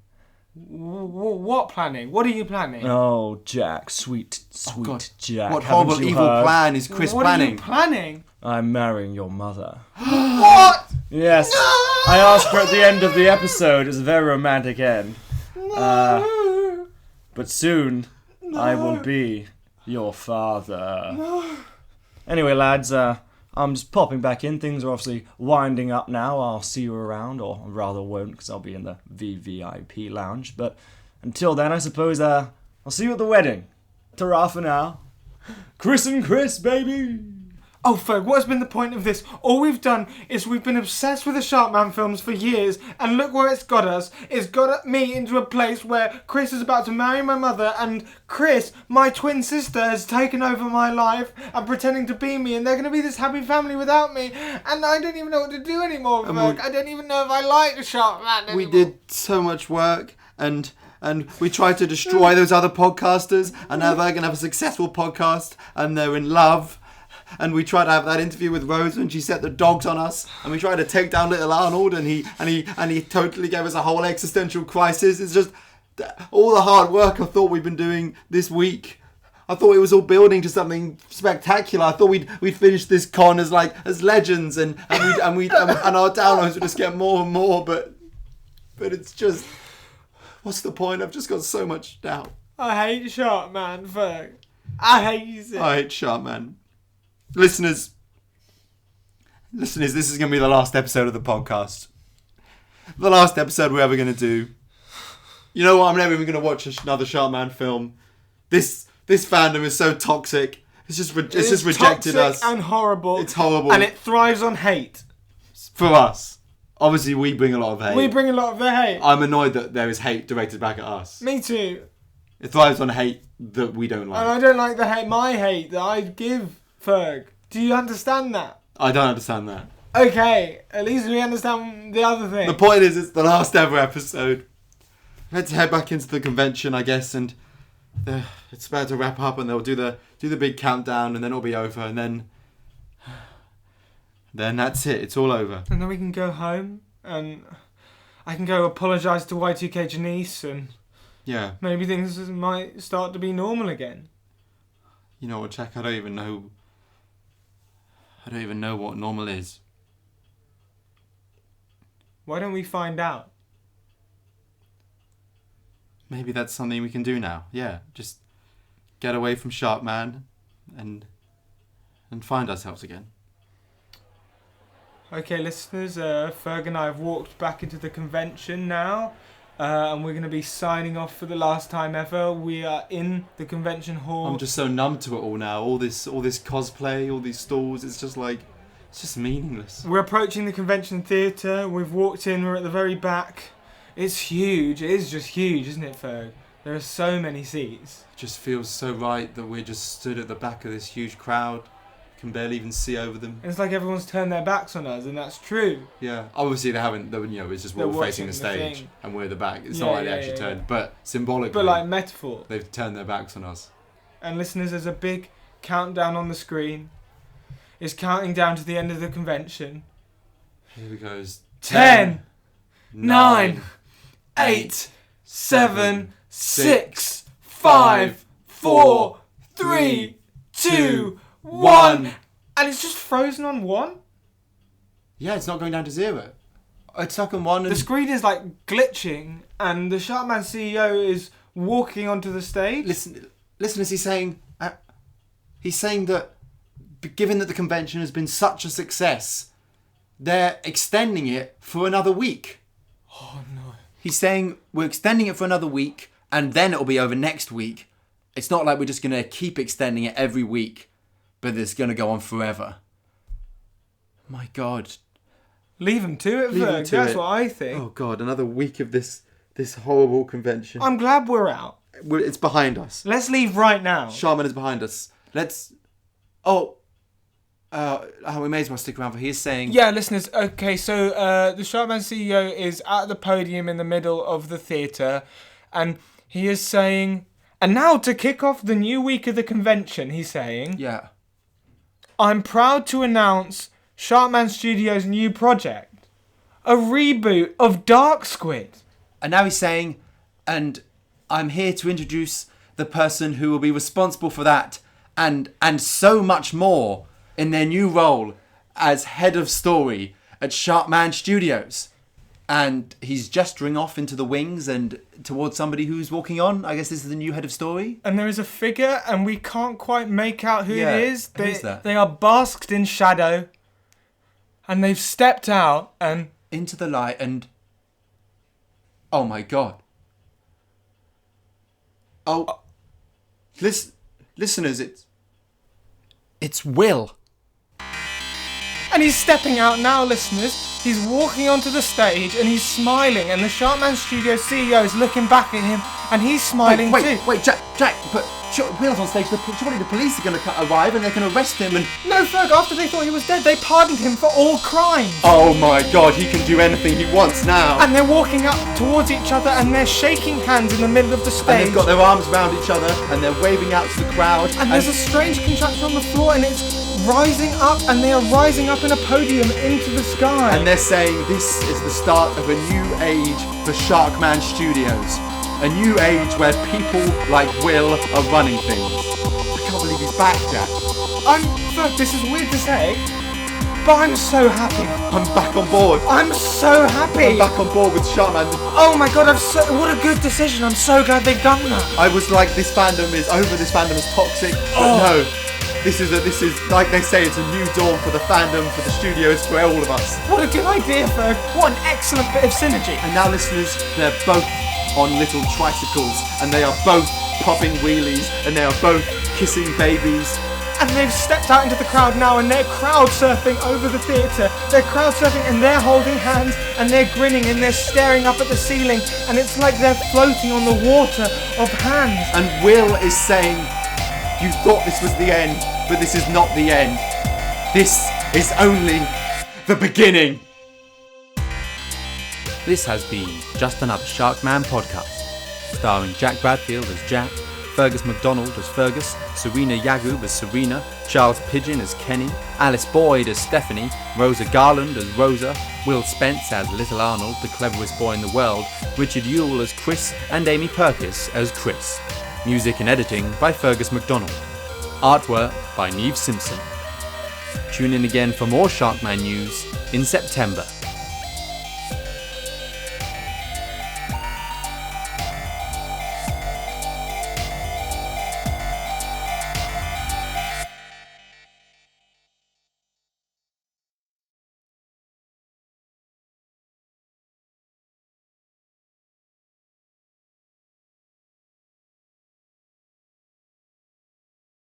What planning? What are you planning? Oh, Jack, sweet God. Jack. What haven't horrible you evil heard? plan is Chris What planning? are you planning? I'm marrying your mother. What? Yes. No! I asked her at the end of the episode. It's a very romantic end. No. But soon, I will be your father. No. Anyway, lads, I'm just popping back in. Things are obviously winding up now. I'll see you around, or rather won't, because I'll be in the VVIP lounge. But until then, I suppose I'll see you at the wedding. Ta-ra for now. Chris and Chris, baby! Oh, Ferg, what has been the point of this? All we've done is we've been obsessed with the Sharkman films for years, and look where it's got us. It's got me into a place where Chris is about to marry my mother, and Chris, my twin sister, has taken over my life and pretending to be me, and they're going to be this happy family without me, and I don't even know what to do anymore, Ferg. I don't even know if I like the Sharkman anymore. We did so much work, and we tried to destroy those other podcasters, and now they're going to have a successful podcast, and they're in love. And we tried to have that interview with Rosa, and she set the dogs on us. And we tried to take down little Arnold, and he totally gave us a whole existential crisis. It's just all the hard work I thought we'd been doing this week. I thought it was all building to something spectacular. I thought we'd finish this con as legends, and our downloads would just get more and more. But it's just, what's the point? I've just got so much doubt. I hate Sharkman, Ferg. I hate it. I hate Sharkman. Listeners, this is going to be the last episode of the podcast. The last episode we're ever going to do. You know what? I'm never even going to watch another Sharkman film. This fandom is so toxic. It's just rejected toxic us. And horrible. It's horrible. And it thrives on hate. For us. Obviously, we bring a lot of hate. We bring a lot of the hate. I'm annoyed that there is hate directed back at us. Me too. It thrives on hate that we don't like. And I don't like the hate, my hate that I give Ferg. Do you understand that? I don't understand that. Okay, at least we understand the other thing. The point is, it's the last ever episode. Let's head back into the convention, I guess, and it's about to wrap up, and they'll do the big countdown, and then it'll be over, and then that's it. It's all over. And then we can go home, and I can go apologise to Y2K Janice, and yeah, maybe things might start to be normal again. You know what, Jack? I don't even know what normal is. Why don't we find out? Maybe that's something we can do now. Yeah, just get away from Sharkman and find ourselves again. Okay, listeners, Ferg and I have walked back into the convention now, and we're going to be signing off for the last time ever. We are in the convention hall. I'm just so numb to it all now. All this cosplay, all these stalls. It's just meaningless. We're approaching the convention theatre. We've walked in. We're at the very back. It's huge. It is just huge, isn't it, Ferg? There are so many seats. It just feels so right that we're just stood at the back of this huge crowd. Can barely even see over them. And it's like everyone's turned their backs on us, and that's true. Yeah, obviously they haven't. It's just we're all facing the stage, thing. And we're at the back. It's not like they actually turned, but symbolically. But like metaphor. They've turned their backs on us. And listeners, there's a big countdown on the screen. It's counting down to the end of the convention. Here we go. 10, 9, 8, 7, 6, 5, 4, 3, 2, 1. And it's just frozen on 1? Yeah, it's not going down to 0. It's stuck on 1. The screen is like glitching, and the Sharkman CEO is walking onto the stage. Listeners, he's saying that given that the convention has been such a success, they're extending it for another week. Oh no. He's saying we're extending it for another week, and then it'll be over next week. It's not like we're just going to keep extending it every week, but it's going to go on forever. My God. Leave him to it, Ferg. That's what I think. Oh God, another week of this horrible convention. I'm glad we're out. It's behind us. Let's leave right now. Shaman is behind us. We may as well stick around for his saying. Yeah, listeners. Okay, so the Sharkman CEO is at the podium in the middle of the theatre, and he is saying, and now to kick off the new week of the convention, he's saying, Yeah. I'm proud to announce Sharkman Studios' new project, a reboot of Dark Squid. And now he's saying, and I'm here to introduce the person who will be responsible for that and so much more in their new role as head of story at Sharkman Studios. And he's gesturing off into the wings and towards somebody who's walking on. I guess this is the new head of story. And there is a figure, and we can't quite make out who Yeah, it is. who is that? They are basked in shadow, and they've stepped out and... Into the light and... Oh my god. Oh... Listeners, it's Will. And he's stepping out now, listeners. He's walking onto the stage and he's smiling, and the Sharkman Studio CEO is looking back at him and he's smiling too. Wait, Jack, but Will's on stage. Surely the police are going to arrive and they can arrest him and... No, Ferg, after they thought he was dead, they pardoned him for all crimes. Oh my god, he can do anything he wants now. And they're walking up towards each other and they're shaking hands in the middle of the stage. And they've got their arms around each other and they're waving out to the crowd. And there's a strange contraption on the floor and it's rising up, and they are rising up in a podium into the sky. And they're saying this is the start of a new age for Sharkman Studios. A new age where people like Will are running things. I can't believe he's back, Jack. Ferg, this is weird to say, but I'm so happy. I'm back on board. I'm so happy. I'm back on board with Sharkman. Oh my god, what a good decision. I'm so glad they've done that. I was like, this fandom is over, this fandom is toxic, but no. This is like they say, it's a new dawn for the fandom, for the studios, for all of us. What a good idea, Ferg. What an excellent bit of synergy. And now, listeners, they're both on little tricycles, and they are both popping wheelies, and they are both kissing babies. And they've stepped out into the crowd now, and they're crowd surfing over the theatre. They're crowd surfing, and they're holding hands, and they're grinning, and they're staring up at the ceiling, and it's like they're floating on the water of hands. And Will is saying, you thought this was the end, but this is not the end. This is only the beginning. This has been Just Another Sharkman podcast, starring Jack Bradfield as Jack, Fergus Macdonald as Fergus, Serena Yagoub as Serena, Charles Pidgeon as Kenny, Alice Boyd as Stephanie, Rosa Garland as Rosa, Will Spence as Little Arnold, the cleverest boy in the world, Richard Yuill as Chris, and Amy Perkis as Chris. Music and editing by Fergus Macdonald. Artwork by Niamh Simpson. Tune in again for more Sharkman news in September.